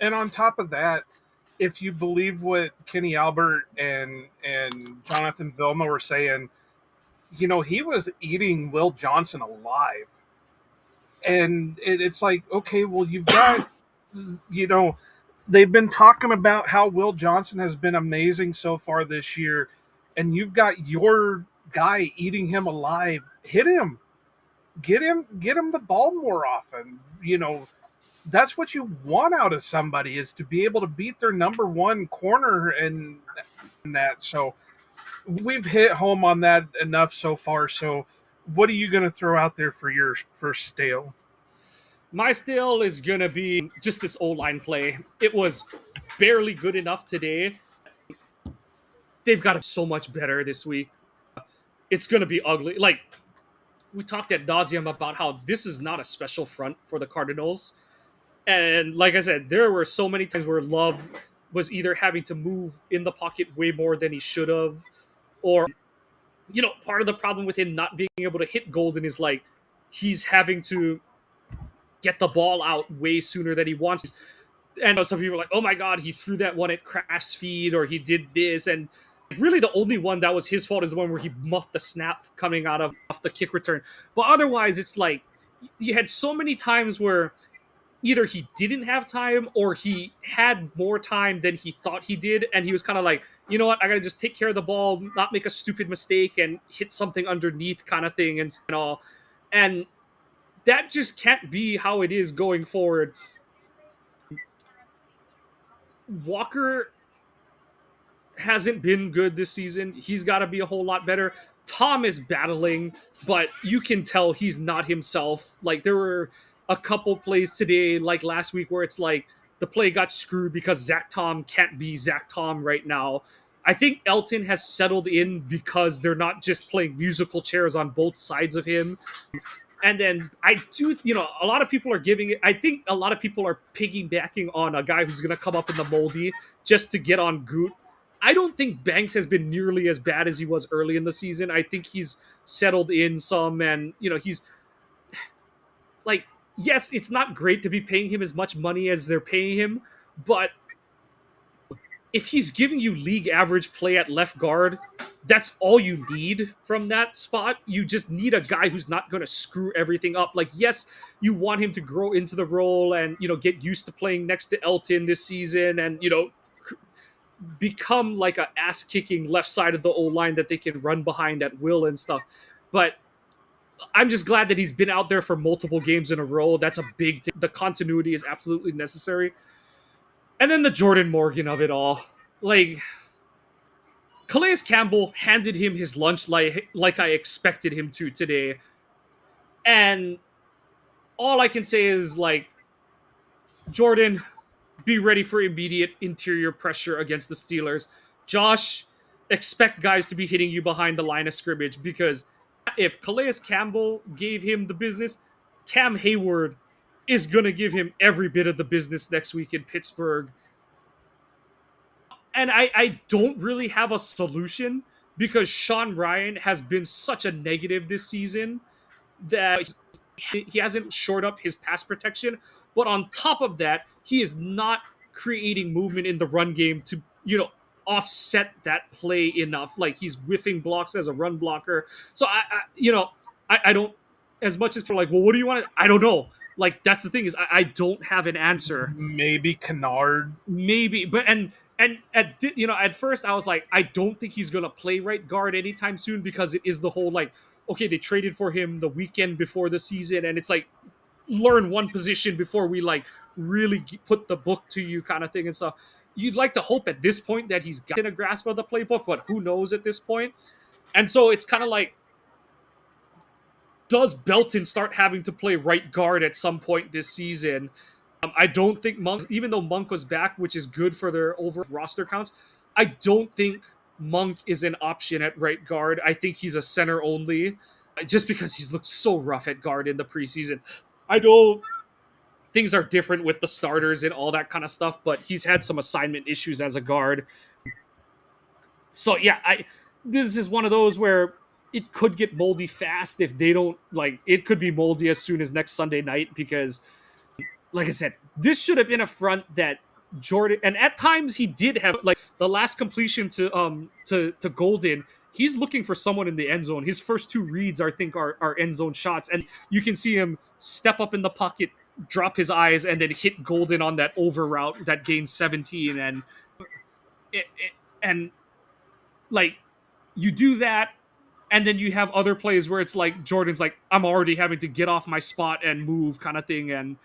And on top of that, if you believe what Kenny Albert and Jonathan Vilma were saying, he was eating Will Johnson alive. And it's like, okay, well, you've got, they've been talking about how Will Johnson has been amazing so far this year, and you've got your guy eating him alive. Hit him. Get him the ball more often. That's what you want out of somebody, is to be able to beat their number one corner and that. So we've hit home on that enough so far. So what are you going to throw out there for your first stale? My stale is going to be just this O-line play. It was barely good enough today. They've got it so much better this week. It's going to be ugly. Like, we talked ad nauseum about how this is not a special front for the Cardinals. And like I said, there were so many times where Love was either having to move in the pocket way more than he should have, or, part of the problem with him not being able to hit Golden is like he's having to get the ball out way sooner than he wants. And some people are like, oh my God, he threw that one at Kraft's feet, or he did this. And really the only one that was his fault is the one where he muffed the snap coming out of off the kick return. But otherwise, it's like you had so many times where either he didn't have time or he had more time than he thought he did. And he was kind of like, you know what, I got to just take care of the ball, not make a stupid mistake and hit something underneath kind of thing and all. And that just can't be how it is going forward. Walker hasn't been good this season. He's got to be a whole lot better. Tom is battling, but you can tell he's not himself. Like, there were a couple plays today, like last week, where it's like the play got screwed because Zach Tom can't be Zach Tom right now. I think Elton has settled in because they're not just playing musical chairs on both sides of him. And then I do, a lot of people are giving it. I think a lot of people are piggybacking on a guy who's going to come up in the moldy just to get on Goot. I don't think Banks has been nearly as bad as he was early in the season. I think he's settled in some, and he's like, yes, it's not great to be paying him as much money as they're paying him, but if he's giving you league average play at left guard, that's all you need from that spot. You just need a guy who's not going to screw everything up. Like, yes, you want him to grow into the role and, get used to playing next to Elton this season and, become like a ass-kicking left side of the O-line that they can run behind at will and stuff. But I'm just glad that he's been out there for multiple games in a row. That's a big thing. The continuity is absolutely necessary. And then the Jordan Morgan of it all. Like, Calais Campbell handed him his lunch like I expected him to today. And all I can say is, like, Jordan, be ready for immediate interior pressure against the Steelers. Josh, expect guys to be hitting you behind the line of scrimmage, because if Calais Campbell gave him the business, Cam Hayward is going to give him every bit of the business next week in Pittsburgh. And I don't really have a solution because Sean Ryan has been such a negative this season that he hasn't shored up his pass protection. But on top of that, he is not creating movement in the run game to, offset that play enough. Like he's whiffing blocks as a run blocker. So I don't, as much as people are like, well, what do you want? I don't know. Like that's the thing is I don't have an answer. Maybe Kennard. Maybe, but at first I was like, I don't think he's gonna play right guard anytime soon because it is the whole like, okay, they traded for him the weekend before the season, and it's like learn one position before we like really put the book to you kind of thing and stuff. You'd like to hope at this point that he's gotten a grasp of the playbook, but who knows at this point? And so it's kind of like, does Belton start having to play right guard at some point this season? I don't think Monk, even though Monk was back, which is good for their over roster counts, I don't think Monk is an option at right guard. I think he's a center only, just because he's looked so rough at guard in the preseason. I know things are different with the starters and all that kind of stuff, but he's had some assignment issues as a guard. So yeah, this is one of those where it could get moldy fast if they don't like. It could be moldy as soon as next Sunday night because, like I said, this should have been a front that Jordan, and at times he did have like the last completion to Golden. He's looking for someone in the end zone. His first two reads, I think, are end zone shots, and you can see him step up in the pocket, drop his eyes, and then hit Golden on that over route that gains 17, and like you do that. And then you have other plays where it's like Jordan's like, I'm already having to get off my spot and move kind of thing. And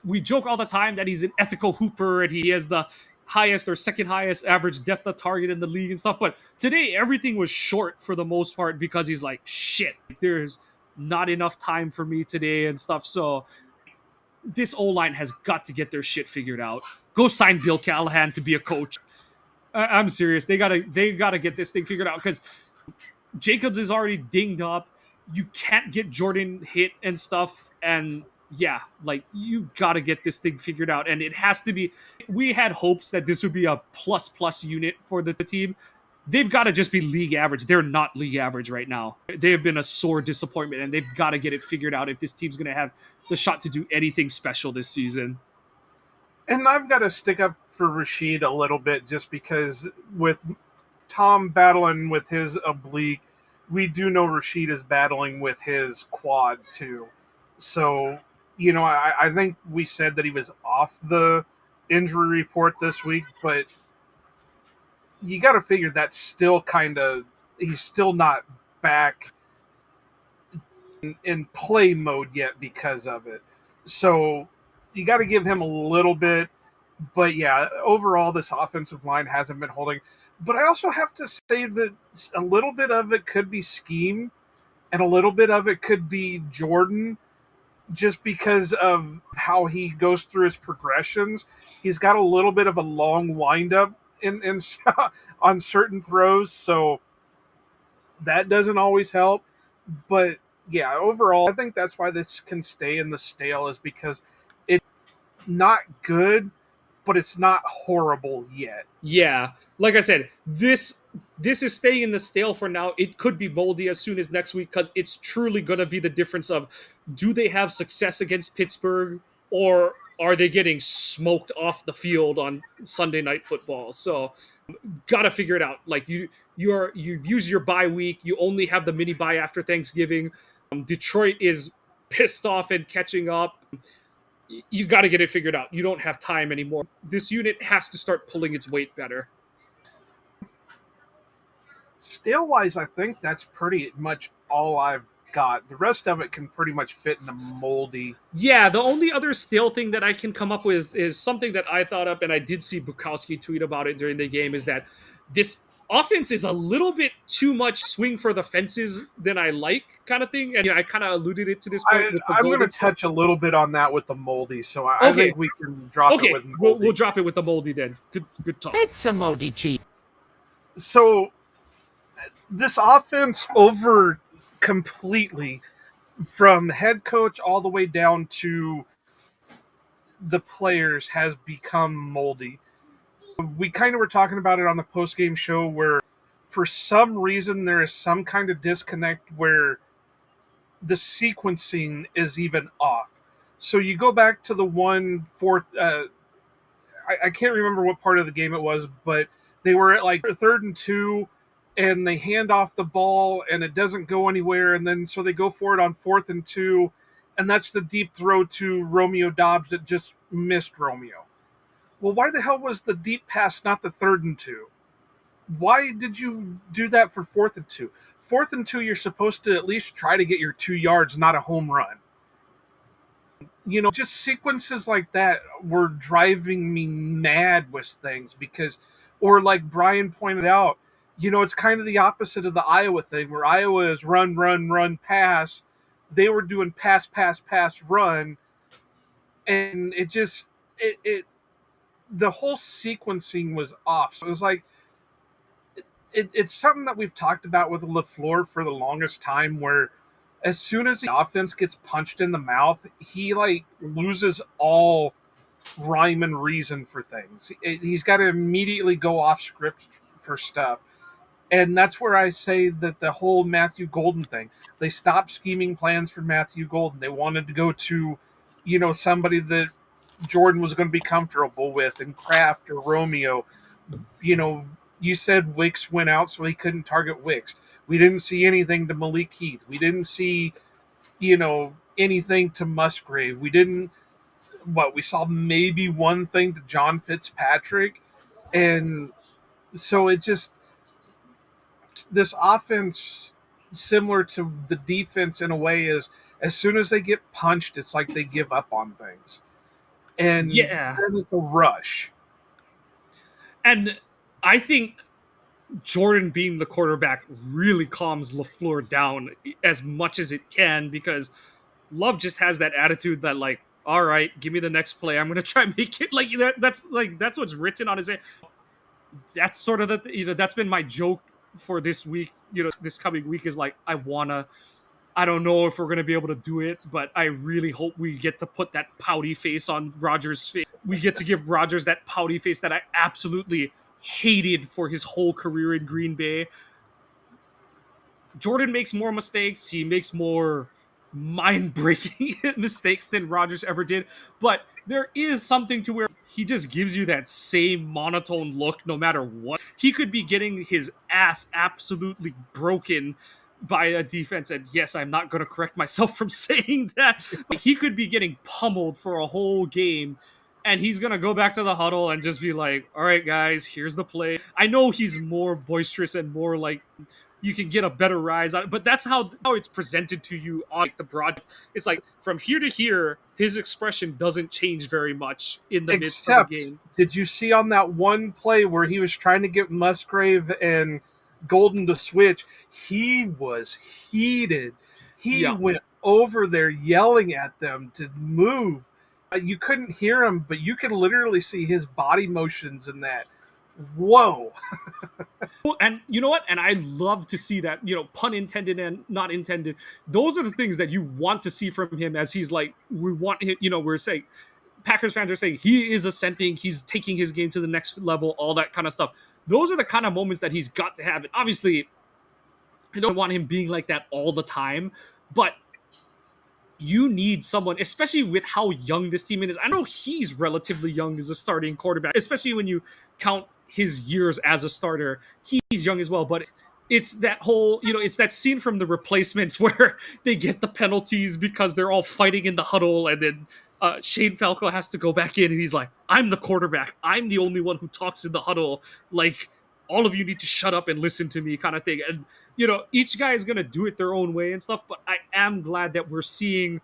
we joke all the time that he's an ethical hooper and he has the highest or second highest average depth of target in the league and stuff. But today, everything was short for the most part because he's like, shit, there's not enough time for me today and stuff. So this O-line has got to get their shit figured out. Go sign Bill Callahan to be a coach. I'm serious. They gotta get this thing figured out because Jacobs is already dinged up. You can't get Jordan hit and stuff. And yeah, like you got to get this thing figured out. And it has to be, we had hopes that this would be a plus unit for the team. They've got to just be league average. They're not league average right now. They have been a sore disappointment and they've got to get it figured out if this team's going to have the shot to do anything special this season. And I've got to stick up for Rashid a little bit just because with Tom battling with his oblique, we do know Rashid is battling with his quad too. So, I think we said that he was off the injury report this week, but you got to figure that's still he's still not back in play mode yet because of it. So you got to give him a little bit. But yeah, overall, this offensive line hasn't been holding. But I also have to say that a little bit of it could be scheme and a little bit of it could be Jordan just because of how he goes through his progressions. He's got a little bit of a long windup in on certain throws, so that doesn't always help. But yeah, overall, I think that's why this can stay in the stale is because it's not good, but it's not horrible yet. Yeah, like I said, this is staying in the stale for now. It could be moldy as soon as next week because it's truly going to be the difference of do they have success against Pittsburgh or are they getting smoked off the field on Sunday Night Football? So, got to figure it out. Like you use your bye week. You only have the mini bye after Thanksgiving. Detroit is pissed off and catching up. You got to get it figured out. You don't have time anymore. This unit has to start pulling its weight better. Stale-wise, I think that's pretty much all I've got. The rest of it can pretty much fit in the moldy. Yeah, the only other stale thing that I can come up with is something that I thought up, and I did see Bukowski tweet about it during the game, is that this offense is a little bit too much swing for the fences than I like kind of thing. And I kind of alluded it to this point. I'm going to touch a little bit on that with the moldy, so I think we can drop it with moldy. We'll drop it with the moldy then. Good talk. It's a moldy cheat. So this offense over completely from head coach all the way down to the players has become moldy. We kind of were talking about it on the post game show where for some reason there is some kind of disconnect where the sequencing is even off. So you go back to the one fourth. I can't remember what part of the game it was, but they were at like 3rd and 2, and they hand off the ball and it doesn't go anywhere, and then so they go for it on 4th and 2, and that's the deep throw to Romeo Dobbs that just missed Romeo. Well, why the hell was the deep pass not the 3rd and 2? Why did you do that for 4th and 2? 4th and 2, you're supposed to at least try to get your 2 yards, not a home run. Just sequences like that were driving me mad with things because, or like Brian pointed out, it's kind of the opposite of the Iowa thing where Iowa is run, run, run, pass. They were doing pass, pass, pass, run. And the whole sequencing was off. So it was like, it's something that we've talked about with LaFleur for the longest time where as soon as the offense gets punched in the mouth, he like loses all rhyme and reason for things. He's got to immediately go off script for stuff. And that's where I say that the whole Matthew Golden thing, they stopped scheming plans for Matthew Golden. They wanted to go to, somebody that Jordan was going to be comfortable with, and Kraft or Romeo. You said Wicks went out, so he couldn't target Wicks. We didn't see anything to Malik Heath. We didn't see, anything to Musgrave. We didn't. We saw maybe one thing to John Fitzpatrick, and so it just this offense similar to the defense in a way is as soon as they get punched, it's like they give up on things, and Yeah. then it's a rush. And I think Jordan being the quarterback really calms LaFleur down as much as it can because Love just has that attitude that like, all right, give me the next play. I'm gonna try and make it like that. That's what's written on his head. That's sort of that's been my joke for this week. This coming week is like I don't know if we're gonna be able to do it, but I really hope we get to put that pouty face on Rodgers' face. We get to give Rodgers that pouty face that I absolutely hated for his whole career in Green Bay. Jordan makes more mistakes. He makes more mind-breaking mistakes than Rodgers ever did. But there is something to where he just gives you that same monotone look no matter what. He could be getting his ass absolutely broken by a defense. And yes, I'm not going to correct myself from saying that. But he could be getting pummeled for a whole game. And he's going to go back to the huddle and just be like, all right, guys, here's the play. I know he's more boisterous and more like you can get a better rise on it. But that's how it's presented to you on like, the broad. It's like from here to here, his expression doesn't change very much in the midst of the game. Did you see on that one play where he was trying to get Musgrave and Golden to switch? He was heated. He went over there yelling at them to move. You couldn't hear him, but you could literally see his body motions in that. Whoa. And you know what? And I love to see that, pun intended and not intended. Those are the things that you want to see from him as he's like, we want him, we're saying, Packers fans are saying he is ascending, he's taking his game to the next level, all that kind of stuff. Those are the kind of moments that he's got to have. And obviously, I don't want him being like that all the time, but you need someone, especially with how young this team is. I know he's relatively young as a starting quarterback, especially when you count his years as a starter. He's young as well, but it's that whole, it's that scene from The Replacements where they get the penalties because they're all fighting in the huddle, and then Shane Falco has to go back in, and he's like, I'm the quarterback. I'm the only one who talks in the huddle. Like, all of you need to shut up and listen to me kind of thing. And, each guy is going to do it their own way and stuff, but I am glad that we're seeing,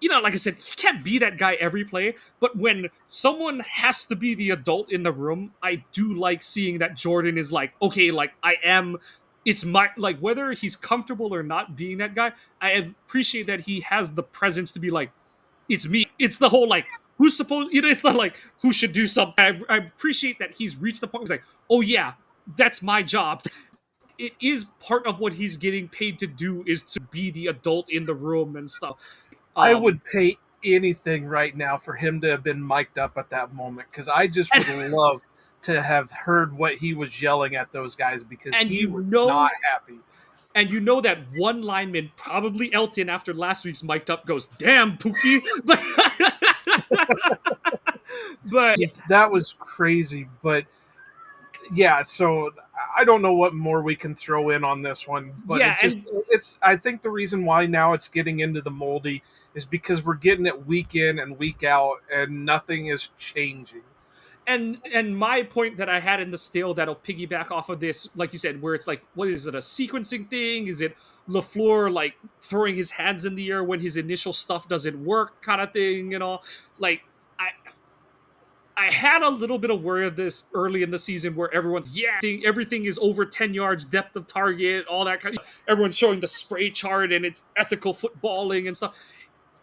like I said, he can't be that guy every play, but when someone has to be the adult in the room, I do like seeing that Jordan is like, okay, like it's my, like whether he's comfortable or not being that guy, I appreciate that he has the presence to be like, it's me. It's the whole like, who's supposed, it's not like who should do something. I appreciate that he's reached the point where he's like, oh yeah, that's my job. it is part of what he's getting paid to do, is to be the adult in the room and stuff. I Um, would pay anything right now for him to have been mic'd up at that moment because I just and, would love to have heard what he was yelling at those guys because and he was not happy. that one lineman, probably Elton, after last week's mic'd up, goes, "Damn, Pookie," but but That was crazy, but yeah, so I don't know what more we can throw in on this one, but yeah, it's I think the reason why now it's getting into the moldy is because we're getting it week in and week out and nothing is changing. and my point that I had in the stale that'll piggyback off of this, like you said, where it's like, what is it, a sequencing thing? Is it LaFleur like throwing his hands in the air when his initial stuff doesn't work, kind of thing, Like, I I had a little bit of worry of this early in the season where everything is over 10 yards depth of target, all that kind of, everyone's showing the spray chart and it's ethical footballing and stuff.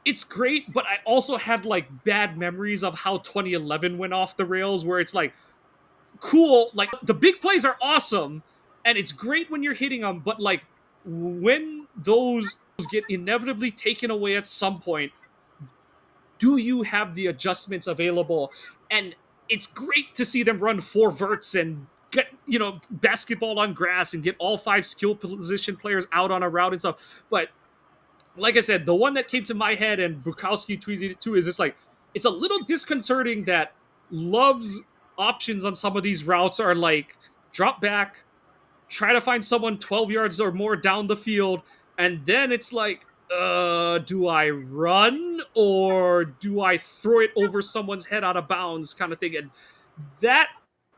It's great, but I also had like bad memories of how 2011 went off the rails, where it's like, cool, like the big plays are awesome and it's great when you're hitting them, but like when those get inevitably taken away at some point, do you have the adjustments available? And it's great to see them run four verts and get, basketball on grass and get all five skill position players out on a route and stuff. But like I said, the one that came to my head, and Bukowski tweeted it too, is it's like, it's a little disconcerting that Love's options on some of these routes are like drop back, try to find someone 12 yards or more down the field, and then it's like, do I run or do I throw it over someone's head out of bounds, kind of thing. And that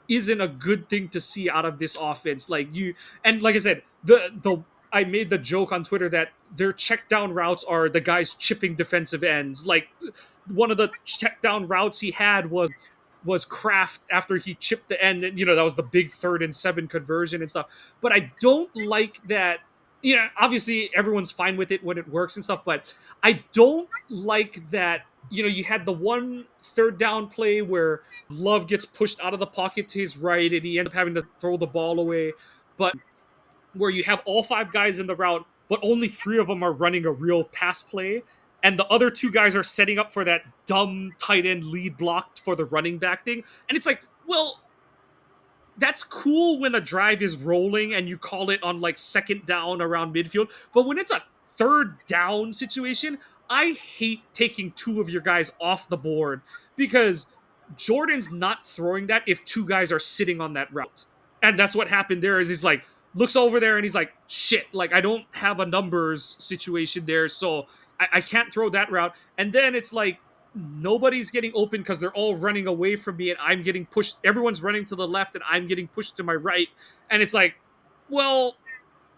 isn't a good thing to see out of this offense. And like I said, the I made the joke on Twitter that their check down routes are the guys chipping defensive ends. Like, one of the check down routes he had was Kraft after he chipped the end, and that was the big 3rd and 7 conversion and stuff. But I don't like that. Obviously everyone's fine with it when it works and stuff, but I don't like that. You had the one 3rd down play where Love gets pushed out of the pocket to his right and he ends up having to throw the ball away, but where you have all 5 guys in the route, but only 3 of them are running a real pass play, and the other 2 guys are setting up for that dumb tight end lead blocked for the running back thing. And it's like, well, that's cool when a drive is rolling and you call it on like 2nd down around midfield, but when it's a 3rd down situation, I hate taking 2 of your guys off the board, because Jordan's not throwing that if 2 guys are sitting on that route. And that's what happened there. Is he's like, looks over there and he's like, shit, like I don't have a numbers situation there, so I can't throw that route. And then it's like, nobody's getting open because they're all running away from me and I'm getting pushed. Everyone's running to the left and I'm getting pushed to my right. And it's like, well,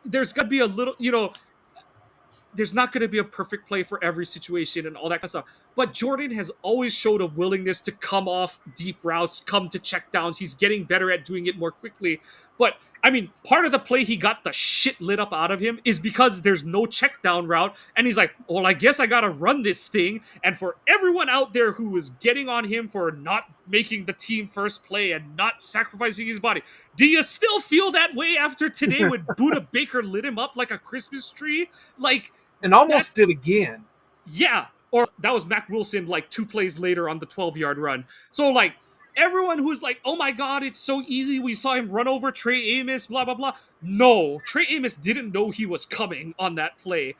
there's got to be a little, there's not going to be a perfect play for every situation and all that kind of stuff. But Jordan has always showed a willingness to come off deep routes, come to check downs. He's getting better at doing it more quickly. But I mean, part of the play he got the shit lit up out of him is because there's no check down route. And he's like, well, I guess I got to run this thing. And for everyone out there who was getting on him for not making the team first play and not sacrificing his body, do you still feel that way after today when Buda Baker lit him up like a Christmas tree? Like, and almost did again. Yeah. Or that was Mac Wilson like 2 plays later on the 12-yard run. So like, everyone who's like, oh my God, it's so easy, we saw him run over Trey Amos, blah, blah, blah. No, Trey Amos didn't know he was coming on that play.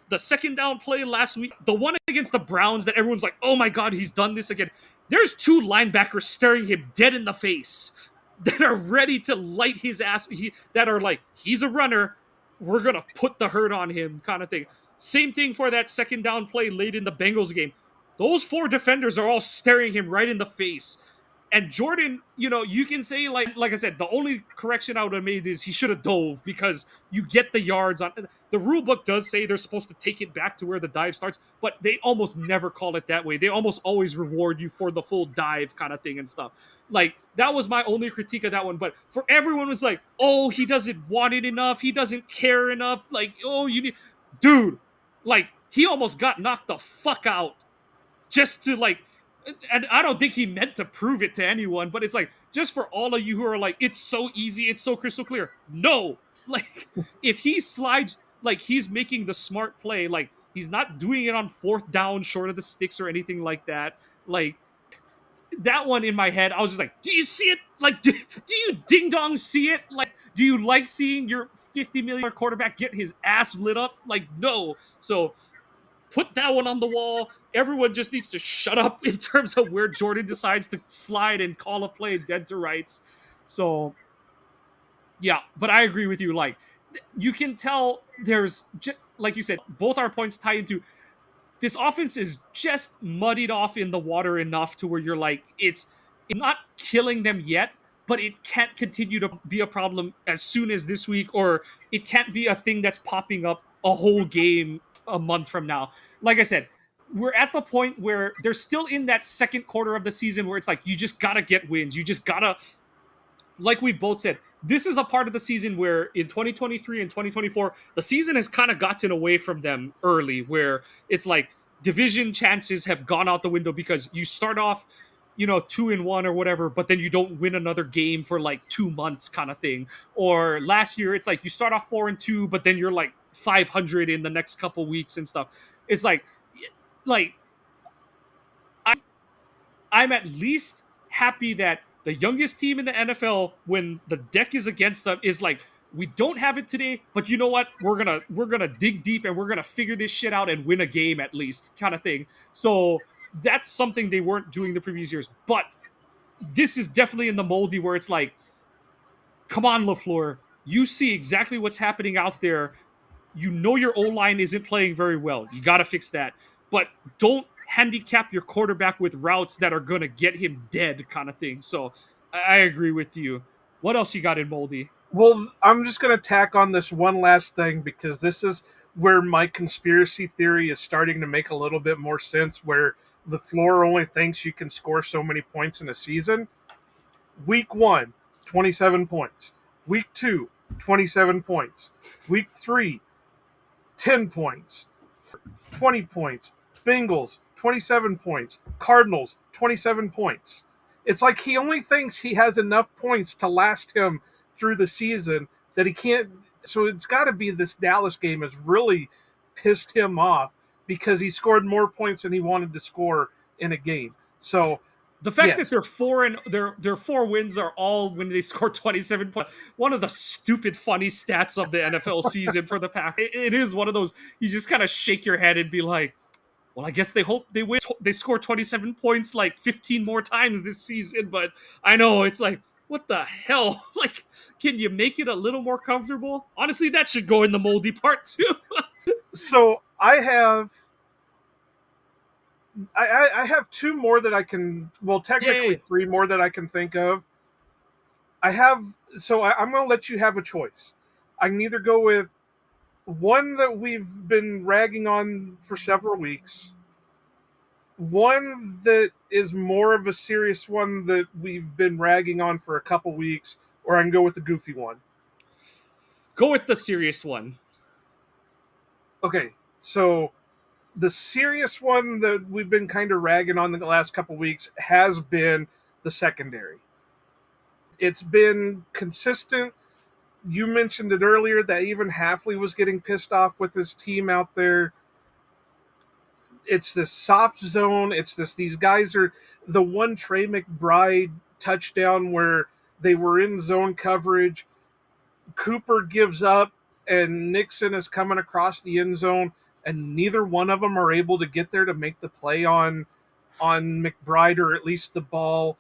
The 2nd down play last week, the one against the Browns that everyone's like, oh my God, he's done this again. There's 2 linebackers staring him dead in the face that are ready to light his ass, that are like, he's a runner, we're going to put the hurt on him, kind of thing. Same thing for that 2nd down play late in the Bengals game. Those 4 defenders are all staring him right in the face. And Jordan, you can say, like I said, the only correction I would have made is he should have dove, because you get the yards on. The rule book does say they're supposed to take it back to where the dive starts, but they almost never call it that way. They almost always reward you for the full dive kind of thing and stuff. Like, that was my only critique of that one. But for everyone was like, oh, he doesn't want it enough. He doesn't care enough. Like, oh, you need... Dude, like, he almost got knocked the fuck out just to, like, and I don't think he meant to prove it to anyone, but it's like, just for all of you who are like, it's so easy, it's so crystal clear. No, like, if he slides, like, he's making the smart play, like, he's not doing it on fourth down short of the sticks or anything like that. Like, that one in my head, I was just like, do you see it? Like, do you ding dong see it? Like, do you like seeing your $50 million quarterback get his ass lit up? Like, no. So put that one on the wall. Everyone just needs to shut up in terms of where Jordan decides to slide and call a play dead to rights. So yeah, but I agree with you. Like, you can tell there's, like you said, both our points tie into this offense is just muddied off in the water enough to where you're like, it's not killing them yet, but it can't continue to be a problem as soon as this week, or it can't be a thing that's popping up a whole game a month from now. Like I said, we're at the point where they're still in that second quarter of the season where it's like, you just gotta get wins. You just gotta, like we both said, this is a part of the season where in 2023 and 2024, the season has kind of gotten away from them early, where it's like division chances have gone out the window because you start off, 2-1 or whatever, but then you don't win another game for like 2 months, kind of thing. Or last year, it's like you start off 4-2, but then you're like 500 in the next couple weeks and stuff. It's like I'm at least happy that the youngest team in the NFL, when the deck is against them, is like, we don't have it today, but you know what? We're gonna dig deep and we're gonna figure this shit out and win a game at least, kind of thing. So that's something they weren't doing the previous years. But this is definitely in the moldy where it's like, come on, LaFleur, you see exactly what's happening out there. You know your O-line isn't playing very well. You got to fix that. But don't handicap your quarterback with routes that are going to get him dead, kind of thing. So I agree with you. What else you got in Moldy? Well, I'm just going to tack on this one last thing because this is where my conspiracy theory is starting to make a little bit more sense, where the floor only thinks you can score so many points in a season. Week 1, 27 points. Week 2, 27 points. Week 3, 10 points. 20 points. Bengals, 27 points. Cardinals, 27 points. It's like he only thinks he has enough points to last him through the season that he can't. So it's got to be this Dallas game has really pissed him off because he scored more points than he wanted to score in a game. So The fact yes. that their 4 wins are all when they score 27 points. One of the stupid funny stats of the NFL season for the Pack. It is one of those you just kind of shake your head and be like, well, I guess they hope they win. They score 27 points like 15 more times this season, but I know it's like, what the hell? Like, can you make it a little more comfortable? Honestly, that should go in the moldy part too. So I have two more that I can, well, technically Yay. three more that I can think of. I'm going to let you have a choice. I can either go with one that we've been ragging on for several weeks, one that is more of a serious one that we've been ragging on for a couple weeks, or I can go with the goofy one. Go with the serious one. Okay, so the serious one that we've been kind of ragging on the last couple weeks has been the secondary. It's been consistent. You mentioned it earlier that even Hafley was getting pissed off with his team out there. It's this soft zone. It's this, these guys are the one Trey McBride touchdown where they were in zone coverage. Cooper gives up and Nixon is coming across the end zone, and neither one of them are able to get there to make the play on McBride, or at least the ball.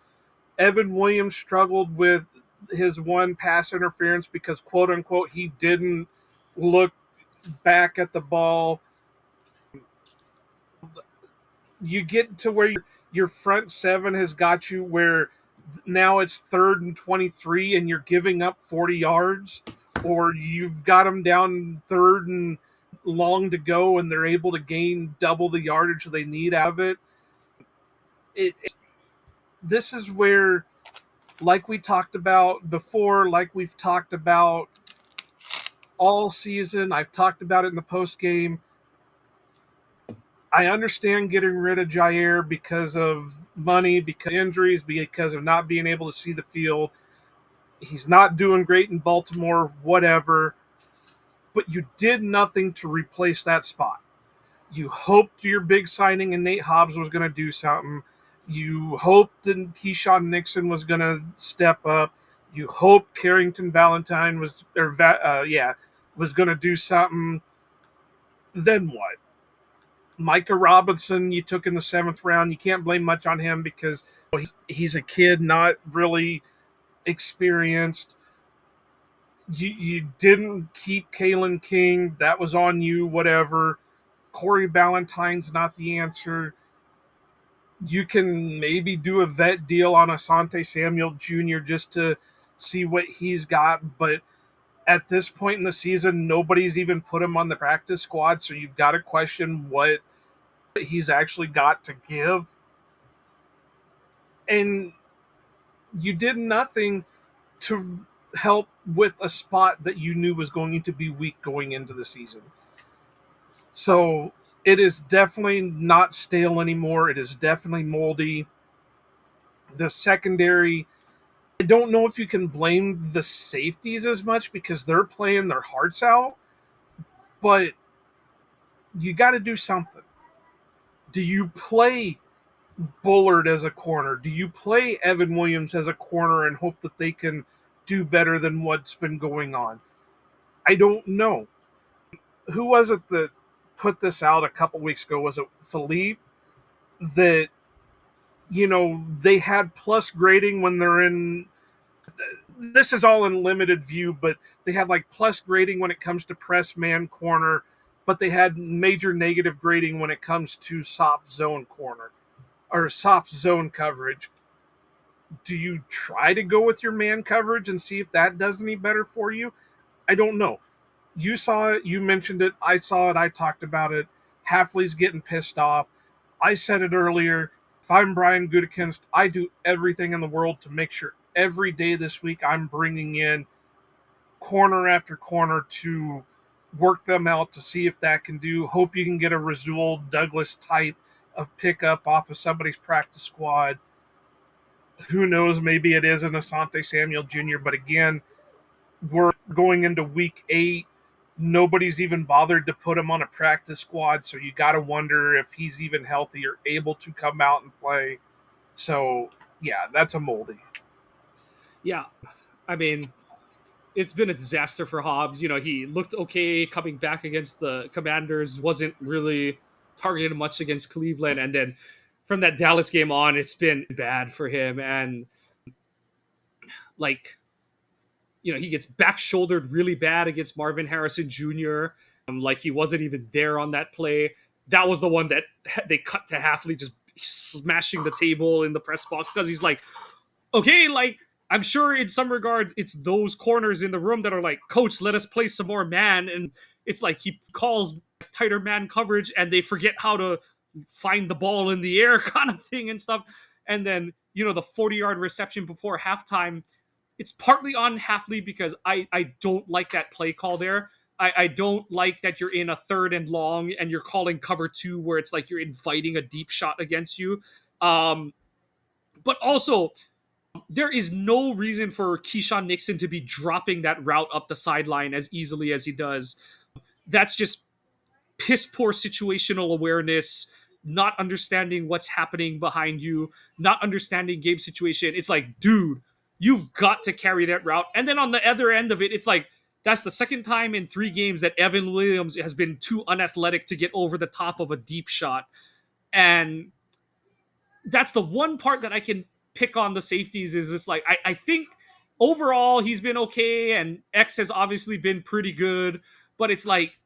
Evan Williams struggled with his one pass interference because, quote unquote, he didn't look back at the ball. You get to where your front seven has got you where now it's 3rd and 23 and you're giving up 40 yards, or you've got them down 3rd and long to go and they're able to gain double the yardage they need out of it. This is where, like we talked about before, like we've talked about all season, I've talked about it in the post game. I understand getting rid of Jair because of money because of injuries, because of not being able to see the field. He's not doing great in Baltimore, whatever. But you did nothing to replace that spot. You hoped your big signing and Nate Hobbs was going to do something. You hoped that Keyshawn Nixon was going to step up. You hoped Carrington Valentine was going to do something. Then what? Micah Robinson, you took in the 7th round. You can't blame much on him because he's a kid, not really experienced. You didn't keep Kalen King. That was on you, whatever. Corey Ballantyne's not the answer. You can maybe do a vet deal on Asante Samuel Jr. just to see what he's got, but at this point in the season, nobody's even put him on the practice squad, so you've got to question what he's actually got to give. And you did nothing to help with a spot that you knew was going to be weak going into the season. So it is definitely not stale anymore. It is definitely moldy. The secondary, I don't know if you can blame the safeties as much because they're playing their hearts out, but you got to do something. Do you play Bullard as a corner? Do you play Evan Williams as a corner and hope that they can do better than what's been going on? I don't know. Who was it that put this out a couple weeks ago? Was it Philippe? That, they had plus grading when they're in. This is all in limited view, but they had like plus grading when it comes to press man corner, but they had major negative grading when it comes to soft zone corner or soft zone coverage. Do you try to go with your man coverage and see if that does any better for you? I don't know. You saw it. You mentioned it. I saw it. I talked about it. Halfley's getting pissed off. I said it earlier. If I'm Brian Gutekunst, I do everything in the world to make sure every day this week I'm bringing in corner after corner to work them out to see if that can do. Hope you can get a Rasul Douglas type of pickup off of somebody's practice squad. Who knows? Maybe it is an Asante Samuel Jr., but again, we're going into week 8. Nobody's even bothered to put him on a practice squad, so you got to wonder if he's even healthy or able to come out and play. So, yeah, that's a moldy. Yeah, I mean, it's been a disaster for Hobbs. He looked okay coming back against the Commanders, wasn't really targeted much against Cleveland, and then from that Dallas game on, it's been bad for him. And like, he gets back shouldered really bad against Marvin Harrison Jr. Like he wasn't even there on that play. That was the one that they cut to Halfley just smashing the table in the press box because he's like, okay, like I'm sure in some regards it's those corners in the room that are like, Coach, let us play some more man. And it's like he calls tighter man coverage and they forget how to find the ball in the air kind of thing and stuff. And then, the 40-yard reception before halftime, it's partly on Halfley because I don't like that play call there. I don't like that you're in a 3rd and long and you're calling cover 2 where it's like you're inviting a deep shot against you. But also, there is no reason for Keyshawn Nixon to be dropping that route up the sideline as easily as he does. That's just piss poor situational awareness, not understanding what's happening behind you, not understanding game situation. It's like, dude, you've got to carry that route. And then on the other end of it, it's like, that's the second time in 3 games that Evan Williams has been too unathletic to get over the top of a deep shot. And that's the one part that I can pick on the safeties is it's like, I think overall he's been okay. And X has obviously been pretty good, but it's like,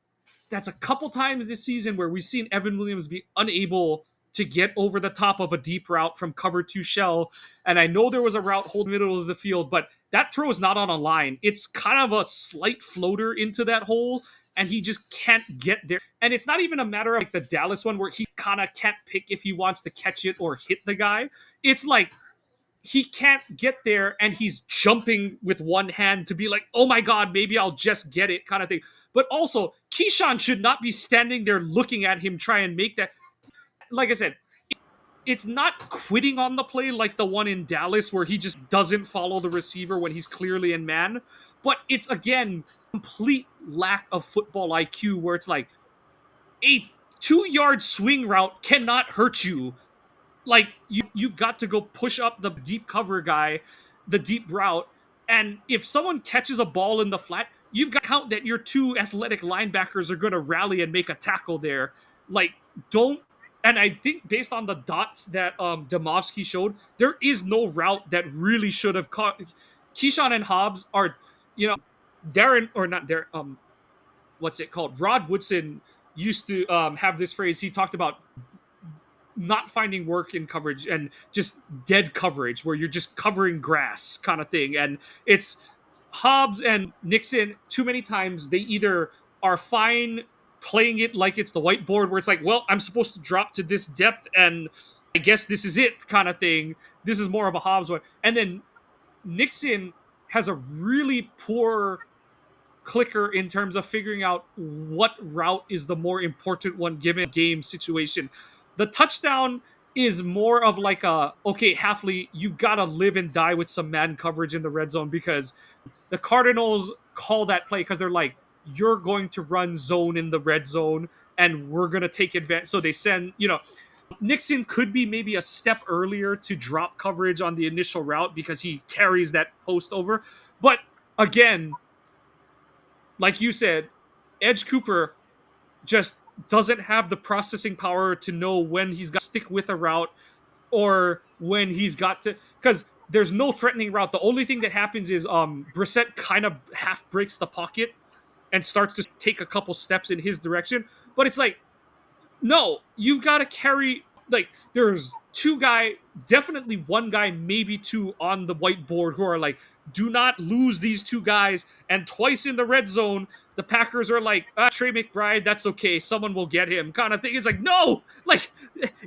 that's a couple times this season where we've seen Evan Williams be unable to get over the top of a deep route from cover 2 shell. And I know there was a route hold middle of the field, but that throw is not on a line. It's kind of a slight floater into that hole, and he just can't get there. And it's not even a matter of like the Dallas one where he kind of can't pick if he wants to catch it or hit the guy. It's like he can't get there and he's jumping with one hand to be like, oh my God, maybe I'll just get it kind of thing. But also, Keyshawn should not be standing there looking at him try and make that. Like I said, it's not quitting on the play like the one in Dallas where he just doesn't follow the receiver when he's clearly in man, but it's again complete lack of football IQ where it's like a 2 yard swing route cannot hurt you. Like you've got to go push up the deep cover guy, the deep route, and if someone catches a ball in the flat, you've got to count that your two athletic linebackers are going to rally and make a tackle there. Like don't. And I think based on the dots that Demovsky showed, there is no route that really should have caught. Keyshawn and Hobbs are, you know, Darren or not Darren. What's it called? Rod Woodson used to have this phrase. He talked about not finding work in coverage and just dead coverage where you're just covering grass kind of thing. And it's Hobbs and Nixon too many times. They either are fine playing it like it's the whiteboard where it's like, well, I'm supposed to drop to this depth and I guess this is it kind of thing. This is more of a Hobbs one. And then Nixon has a really poor clicker in terms of figuring out what route is the more important one given a game situation. The touchdown is more of like a okay, Halfley, you gotta live and die with some man coverage in the red zone because the Cardinals call that play because they're like, you're going to run zone in the red zone and we're gonna take advantage. So they send, Nixon could be maybe a step earlier to drop coverage on the initial route because he carries that post over. But again, like you said, Edge Cooper just doesn't have the processing power to know when he's got to stick with a route or when he's got to, because there's no threatening route. The only thing that happens is Brissett kind of half breaks the pocket and starts to take a couple steps in his direction. But it's like, no, you've got to carry, like, there's two guy, definitely one guy, maybe two on the whiteboard who are like, do not lose these two guys. And twice in the red zone, the Packers are like, Trey McBride, that's okay. Someone will get him kind of thing. It's like, no, like,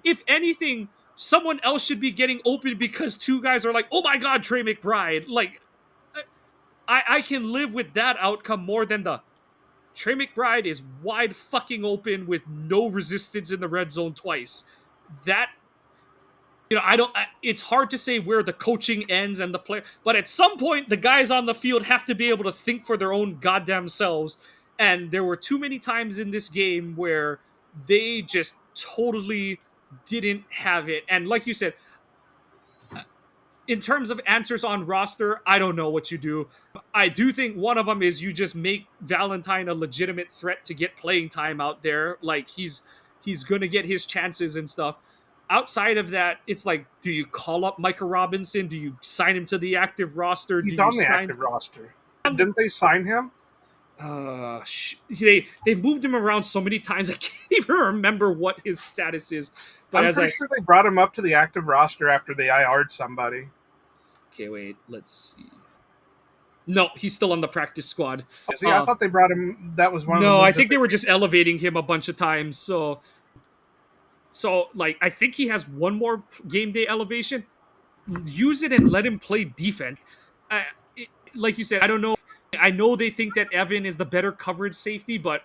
if anything, someone else should be getting open because two guys are like, oh my God, Trey McBride. Like, I can live with that outcome more than the Trey McBride is wide fucking open with no resistance in the red zone twice. That, it's hard to say where the coaching ends and the play, but at some point, the guys on the field have to be able to think for their own goddamn selves. And there were too many times in this game where they just totally didn't have it. And like you said, in terms of answers on roster, I don't know what you do. I do think one of them is you just make Valentine a legitimate threat to get playing time out there. Like he's going to get his chances and stuff. Outside of that, it's like, do you call up Micah Robinson? Do you sign him to the active roster? He's do you on the active roster. Didn't they sign him? They moved him around so many times I can't even remember what his status is. But I'm pretty sure they brought him up to the active roster after they IR'd somebody. Okay, wait, let's see. No, he's still on the practice squad. See, I thought they brought him. That was one of the No, I think they were just elevating him a bunch of times. So like, I think he has one more game day elevation. Use it and let him play defense. Like you said, I don't know. I know they think that Evan is the better coverage safety, but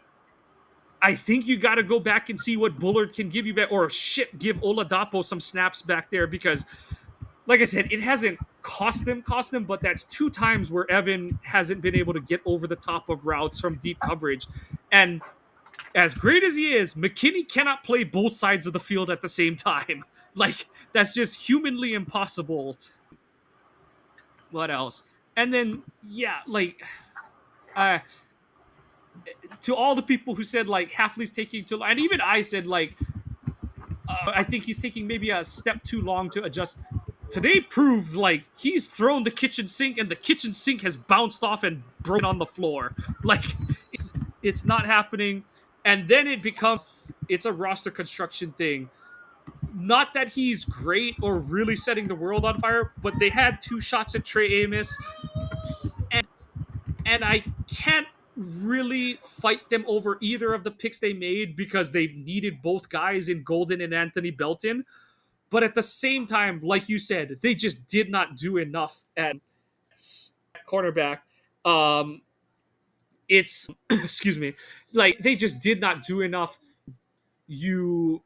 I think you got to go back and see what Bullard can give you back. Or give Oladapo some snaps back there because, like I said, it hasn't cost them, but that's two times where Evan hasn't been able to get over the top of routes from deep coverage. And as great as he is, McKinney cannot play both sides of the field at the same time. Like, that's just humanly impossible. What else? And then, yeah, like, to all the people who said, like, Halfley's taking too long, and even I said, like, I think he's taking maybe a step too long to adjust. Today proved, like, he's thrown the kitchen sink and the kitchen sink has bounced off and broken on the floor. Like, it's not happening. And then it's a roster construction thing. Not that he's great or really setting the world on fire, but they had two shots at Trey Amos. And I can't really fight them over either of the picks they made because they've needed both guys in Golden and Anthony Belton. But at the same time, like you said, they just did not do enough at cornerback. It's excuse me, like they just did not do enough. You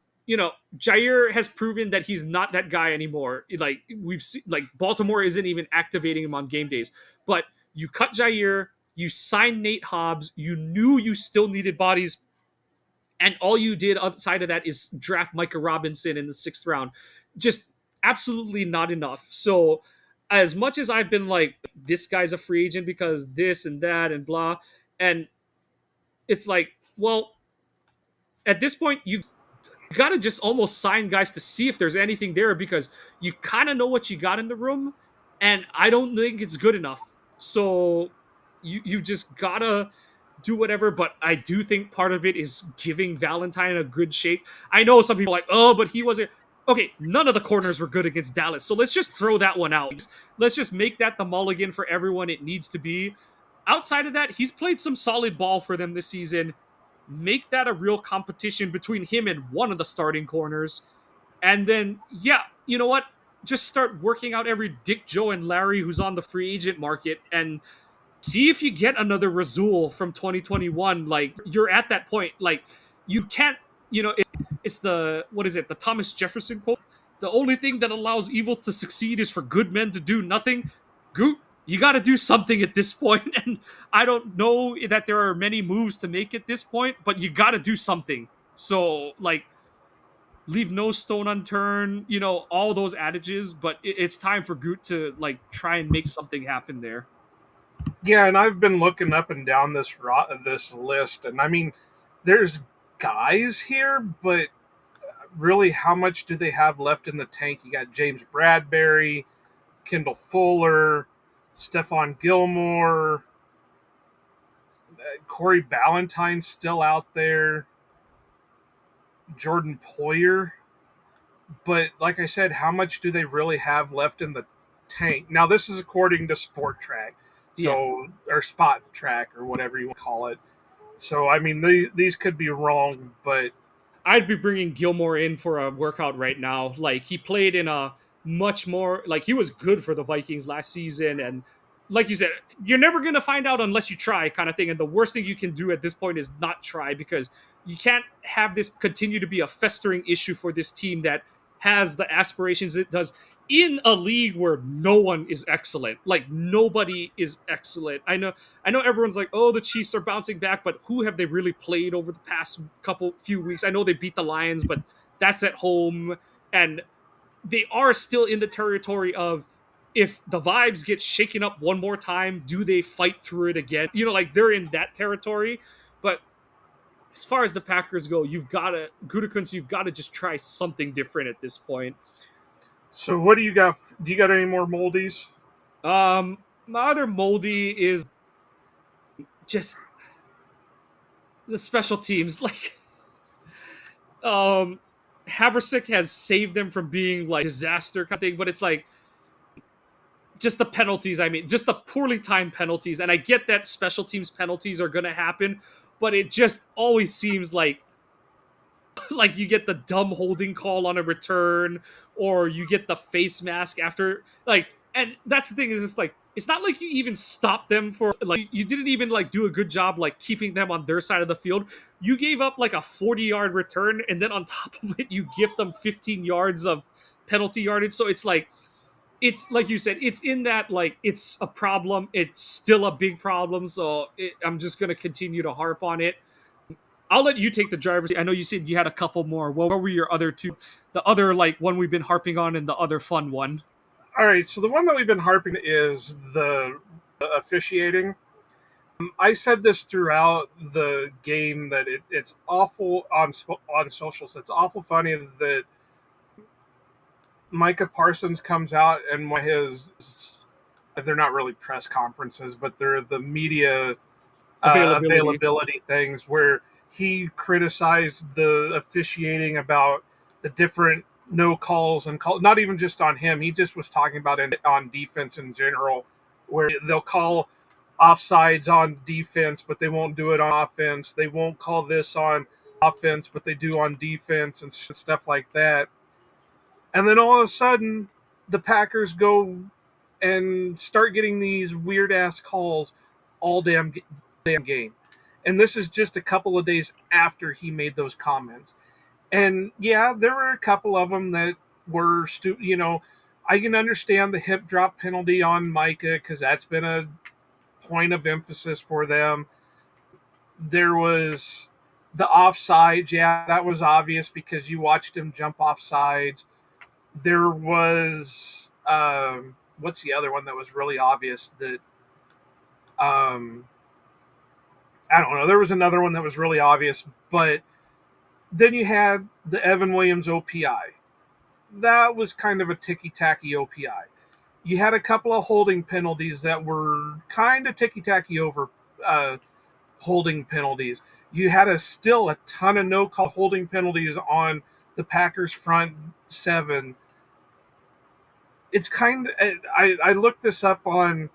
Jair has proven that he's not that guy anymore. Like we've seen, like Baltimore isn't even activating him on game days. But you cut Jair, you signed Nate Hobbs, you knew you still needed bodies, and all you did outside of that is draft Micah Robinson in the 6th round. Just absolutely not enough. So as much as I've been like, this guy's a free agent because this and that and blah, and it's like, well, at this point, you got to just almost sign guys to see if there's anything there because you kind of know what you got in the room, and I don't think it's good enough. So you just gotta do whatever. But I do think part of it is giving Valentine a good shake. I know some people are like, oh, but he wasn't. Okay, none of the corners were good against Dallas, so let's just throw that one out. Let's just make that the mulligan for everyone it needs to be. Outside of that, he's played some solid ball for them this season. Make that a real competition between him and one of the starting corners. And then, yeah, you know what? Just start working out every Dick, Joe, and Larry who's on the free agent market and see if you get another Razul from 2021. Like, you're at that point. Like, you can't, it's the, what is it, the Thomas Jefferson quote? The only thing that allows evil to succeed is for good men to do nothing. Groot, you got to do something at this point. And I don't know that there are many moves to make at this point, but you got to do something. So, like, leave no stone unturned, all those adages, but it's time for Groot to, like, try and make something happen there. Yeah, and I've been looking up and down this list, and I mean, there's guys here, but really, how much do they have left in the tank? You got James Bradbury, Kendall Fuller, Stephon Gilmore, Corey Ballantyne's still out there, Jordan Poyer. But like I said, how much do they really have left in the tank? Now, this is according to Sport Track, Yeah. or Spot Track, or whatever you want to call it. So, I mean, these could be wrong, but I'd be bringing Gilmore in for a workout right now. Like, he played in a much more, like, he was good for the Vikings last season, and like you said, you're never going to find out unless you try, kind of thing. And the worst thing you can do at this point is not try, because you can't have this continue to be a festering issue for this team that has the aspirations it does in a league where no one is excellent. Like, nobody is excellent. I know everyone's like, oh, the Chiefs are bouncing back, but who have they really played over the past few weeks? I know they beat the Lions, but that's at home, and they are still in the territory of, if the vibes get shaken up one more time, do they fight through it again? Like, they're in that territory. But as far as the Packers go, Gutekunst, you've got to just try something different at this point. So what do you got? Do you got any more moldies? My other moldy is just the special teams. Like, Haversick has saved them from being like disaster kind of thing, but it's like just the penalties. I mean, just the poorly timed penalties. And I get that special teams penalties are going to happen, but it just always seems like you get the dumb holding call on a return, or you get the face mask after, like, and that's the thing, is it's like, it's not like you even stopped them for, like, you didn't even like do a good job like keeping them on their side of the field. You gave up like a 40-yard return, and then on top of it you gift them 15 yards of penalty yardage. So it's like you said, it's in that, like, it's a problem, it's still a big problem. So I'm just going to continue to harp on it. I'll let you take the driver's seat. I know you said you had a couple more. What were your other two? The other, like, one we've been harping on, and the other fun one. All right, so the one that we've been harping is the officiating. I said this throughout the game that it's awful on socials. It's awful funny that Micah Parsons comes out and they're not really press conferences, but they're the media availability things where he criticized the officiating about the different no calls and not even just on him. He just was talking about it on defense in general, where they'll call offsides on defense, but they won't do it on offense. They won't call this on offense, but they do on defense and stuff like that. And then all of a sudden, the Packers go and start getting these weird ass calls all damn game. And this is just a couple of days after he made those comments. And yeah, there were a couple of them that were I can understand the hip drop penalty on Micah because that's been a point of emphasis for them. There was the offsides. Yeah, that was obvious because you watched him jump off sides. There was what's the other one that was really obvious that um, I don't know. There was another one that was really obvious, but then you had the Evan Williams OPI. That was kind of a ticky tacky OPI. You had a couple of holding penalties that were kind of ticky tacky over uh, holding penalties. You had still a ton of no call holding penalties on the Packers front seven. It's kind of I looked this up on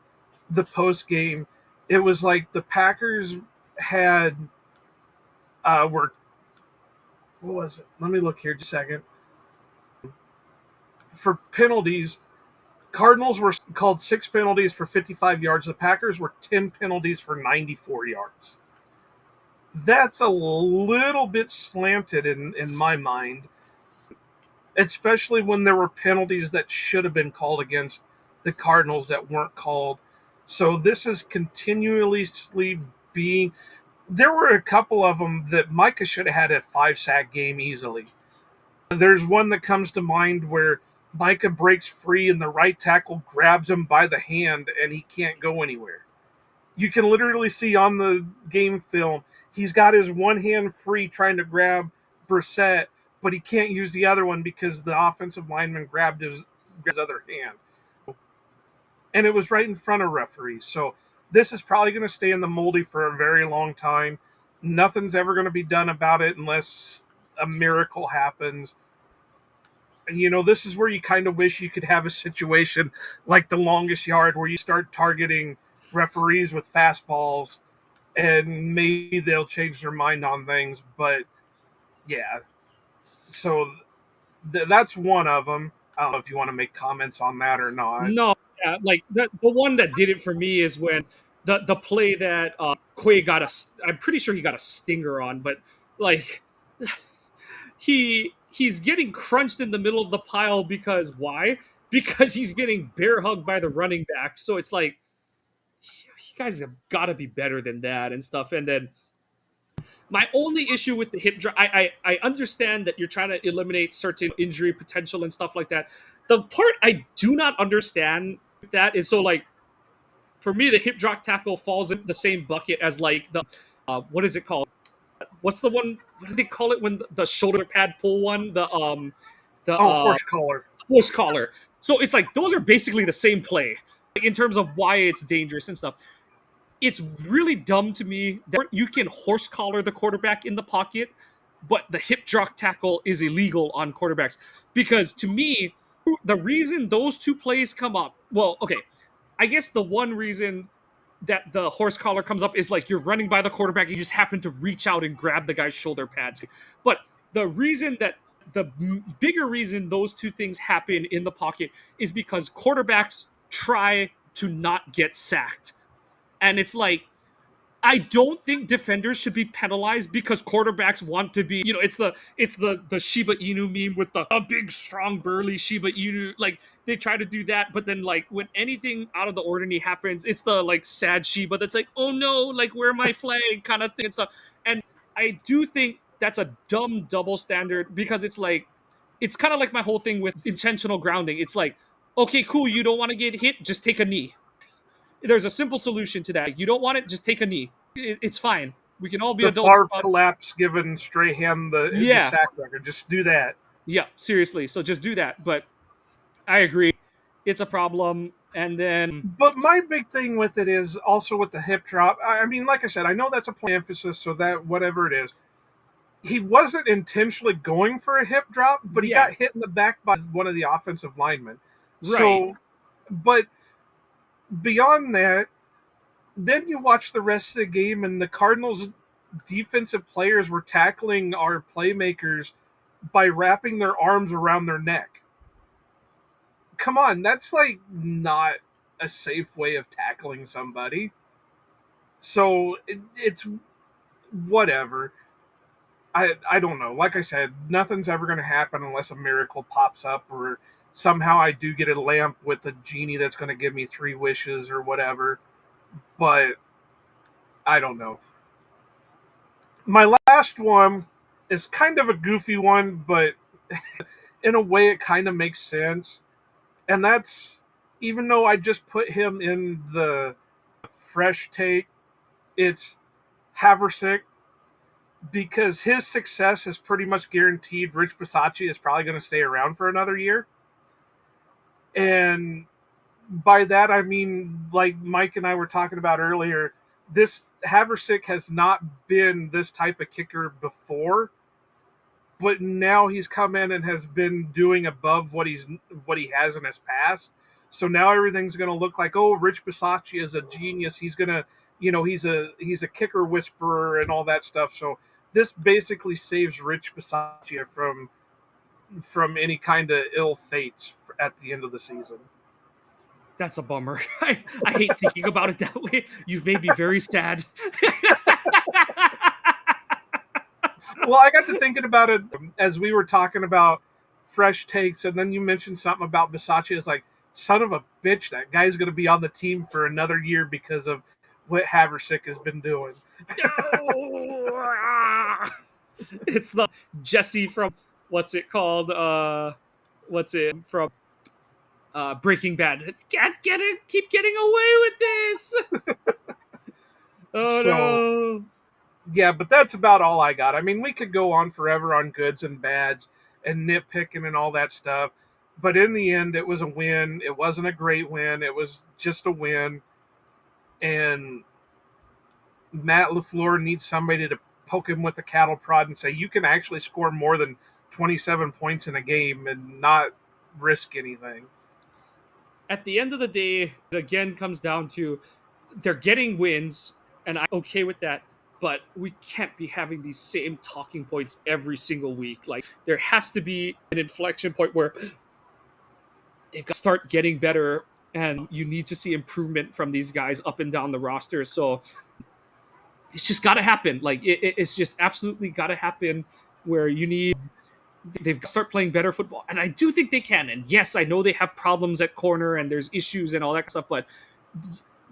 the post game. It was like the Packers had were what was it? Let me look here just a second. For penalties, Cardinals were called 6 penalties for 55 yards. The Packers were 10 penalties for 94 yards. That's a little bit slanted in my mind, especially when there were penalties that should have been called against the Cardinals that weren't called. So this is continuously being. There were a couple of them that Micah should have had a 5-sack game easily. There's one that comes to mind where Micah breaks free and the right tackle grabs him by the hand and he can't go anywhere. You can literally see on the game film, he's got his one hand free trying to grab Brissett, but he can't use the other one because the offensive lineman grabbed his other hand. And it was right in front of referees. So this is probably going to stay in the moldy for a very long time. Nothing's ever going to be done about it unless a miracle happens. And this is where you kind of wish you could have a situation like the longest yard where you start targeting referees with fastballs and maybe they'll change their mind on things. But yeah, so that's one of them. I don't know if you want to make comments on that or not. No, yeah, like the one that did it for me is when the play that Quay got I'm pretty sure he got a stinger on, but like he's getting crunched in the middle of the pile because why? Because he's getting bear hugged by the running back. So it's like you guys have got to be better than that and stuff. And then my only issue with the hip drop, I understand that you're trying to eliminate certain injury potential and stuff like that. The part I do not understand with that is so like for me the hip drop tackle falls in the same bucket as like the what is it called? What's the one? What do they call it when the shoulder pad pull one? The Horse collar. horse collar. So it's like those are basically the same play like, in terms of why it's dangerous and stuff. It's really dumb to me that you can horse collar the quarterback in the pocket, but the hip drop tackle is illegal on quarterbacks. Because to me, the reason those two plays come up, well, okay, I guess the one reason that the horse collar comes up is like you're running by the quarterback, you just happen to reach out and grab the guy's shoulder pads. But the reason that the bigger reason those two things happen in the pocket is because quarterbacks try to not get sacked. And it's like I don't think defenders should be penalized because quarterbacks want to be, it's the Shiba Inu meme with the a big, strong, burly Shiba Inu. Like they try to do that, but then like when anything out of the ordinary happens, it's the like sad Shiba that's like, oh no, like where my flag kind of thing and stuff. And I do think that's a dumb double standard because it's like it's kind of like my whole thing with intentional grounding. It's like, okay, cool, you don't want to get hit, just take a knee. There's a simple solution to that. You don't want it, just take a knee. It's fine. We can all be The adults. Favre collapse giving Strahan the Yeah, sack record. Just do that. yeah, seriously. So just do that. But I agree, it's a problem. And then But my big thing with it is also with the hip drop. I mean, like I said, I know that's a point of emphasis, so that whatever it is, he wasn't intentionally going for a hip drop, but he yeah, got hit in the back by one of the offensive linemen. right. So, but beyond that, then you watch the rest of the game, and the Cardinals' defensive players were tackling our playmakers by wrapping their arms around their neck. Come on, that's like not a safe way of tackling somebody. So it's whatever. I don't know. Like I said, nothing's ever going to happen unless a miracle pops up or somehow I do get a lamp with a genie that's going to give me 3 wishes or whatever. But I don't know. My last one is kind of a goofy one, but in a way it kind of makes sense. And that's, even though I just put him in the fresh take, it's Haversick, because his success is pretty much guaranteed. Rich Bisaccia is probably going to stay around for another year. And by that, I mean, like Mike and I were talking about earlier, this Haversick has not been this type of kicker before, but now he's come in and has been doing above what he has in his past. So now everything's going to look like, oh, Rich Bisaccia is a genius. He's going to, he's a kicker whisperer and all that stuff. So this basically saves Rich Bisaccia from any kind of ill fates at the end of the season. That's a bummer. I hate thinking about it that way. You've made me very sad. Well, I got to thinking about it as we were talking about fresh takes, and then you mentioned something about Bisaccia. It's like, son of a bitch, that guy's going to be on the team for another year because of what Haversick has been doing. It's the Jesse from, what's it called? From Breaking Bad. Can't get it. Keep getting away with this. Oh no. Yeah, but that's about all I got. I mean, we could go on forever on goods and bads and nitpicking and all that stuff. But in the end, it was a win. It wasn't a great win. It was just a win. And Matt LaFleur needs somebody to poke him with a cattle prod and say, you can actually score more than 27 points in a game and not risk anything. At the end of the day, it again comes down to they're getting wins, and I'm okay with that. But we can't be having these same talking points every single week. Like, there has to be an inflection point where they've got to start getting better, and you need to see improvement from these guys up and down the roster. So it's just got to happen. Like, it's just absolutely got to happen where they've got to start playing better football. And I do think they can. And yes, I know they have problems at corner and there's issues and all that stuff, but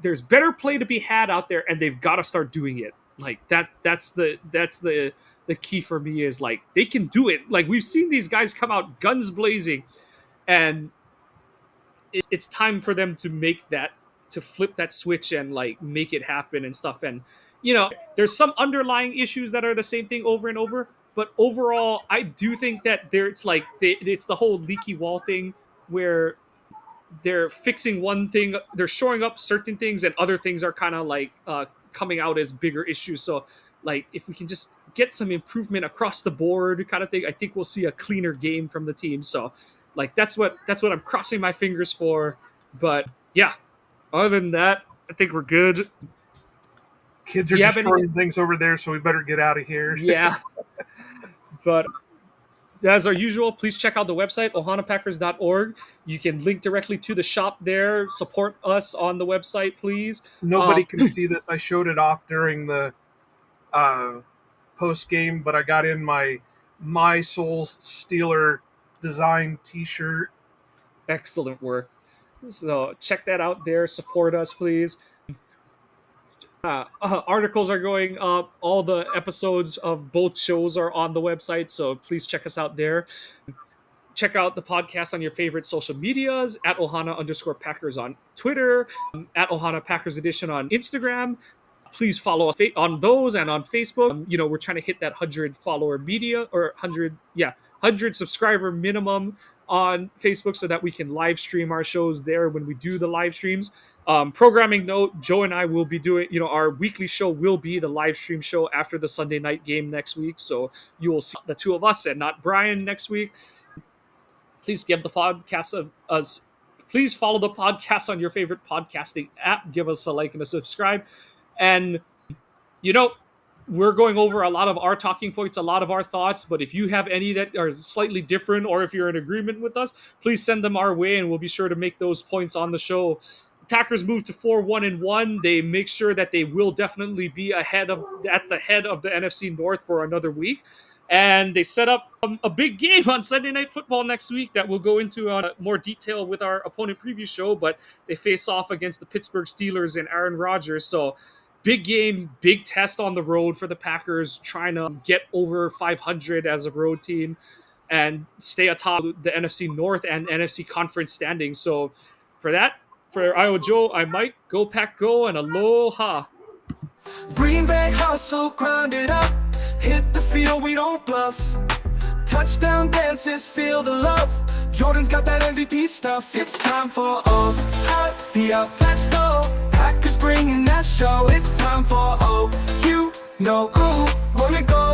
there's better play to be had out there, and they've got to start doing it. Like that's the key for me, is like they can do it. Like, we've seen these guys come out guns blazing, and it's time for them to flip that switch and like make it happen and stuff. And there's some underlying issues that are the same thing over and over, but overall I do think that it's the whole leaky wall thing, where they're fixing one thing, they're shoring up certain things, and other things are kind of like coming out as bigger issues. So like, if we can just get some improvement across the board kind of thing, I think we'll see a cleaner game from the team. So like, that's what I'm crossing my fingers for. But yeah, other than that, I think we're good. Kids are destroying things over there, so we better get out of here. Yeah. But as our usual, please check out the website, ohanapackers.org. You can link directly to the shop there. Support us on the website, please. Nobody can see this. I showed it off during the post game, but I got in my Soul Stealer design t-shirt. Excellent work. So check that out there. Support us, please. Articles are going up. All the episodes of both shows are on the website, so please check us out there. Check out the podcast on your favorite social medias, at Ohana_Packers on Twitter, at Ohana Packers Edition on Instagram. Please follow us on those and on Facebook. We're trying to hit that 100 follower media, or 100 subscriber minimum on Facebook, so that we can live stream our shows there when we do the live streams. Programming note, Joe and I will be doing, our weekly show will be the live stream show after the Sunday night game next week. So you will see the two of us and not Brian next week. Please give the podcast of us. Please follow the podcast on your favorite podcasting app. Give us a like and a subscribe. And, we're going over a lot of our talking points, a lot of our thoughts, but if you have any that are slightly different, or if you're in agreement with us, please send them our way, and we'll be sure to make those points on the show. Packers move to 4-1-1. They make sure that they will definitely be at the head of the NFC North for another week. And they set up a big game on Sunday Night Football next week that we'll go into more detail with our opponent preview show. But they face off against the Pittsburgh Steelers and Aaron Rodgers. So big game, big test on the road for the Packers, trying to get over 500 as a road team and stay atop the NFC North and NFC Conference standings. So for that, for Iowa Joe, I might go Pack Go and aloha. Green Bay hustle, grind it up. Hit the field, we don't bluff. Touchdown dances, feel the love. Jordan's got that MVP stuff. It's time for the up. Let's go. Packers bringing that show. It's time for you know who. Wanna go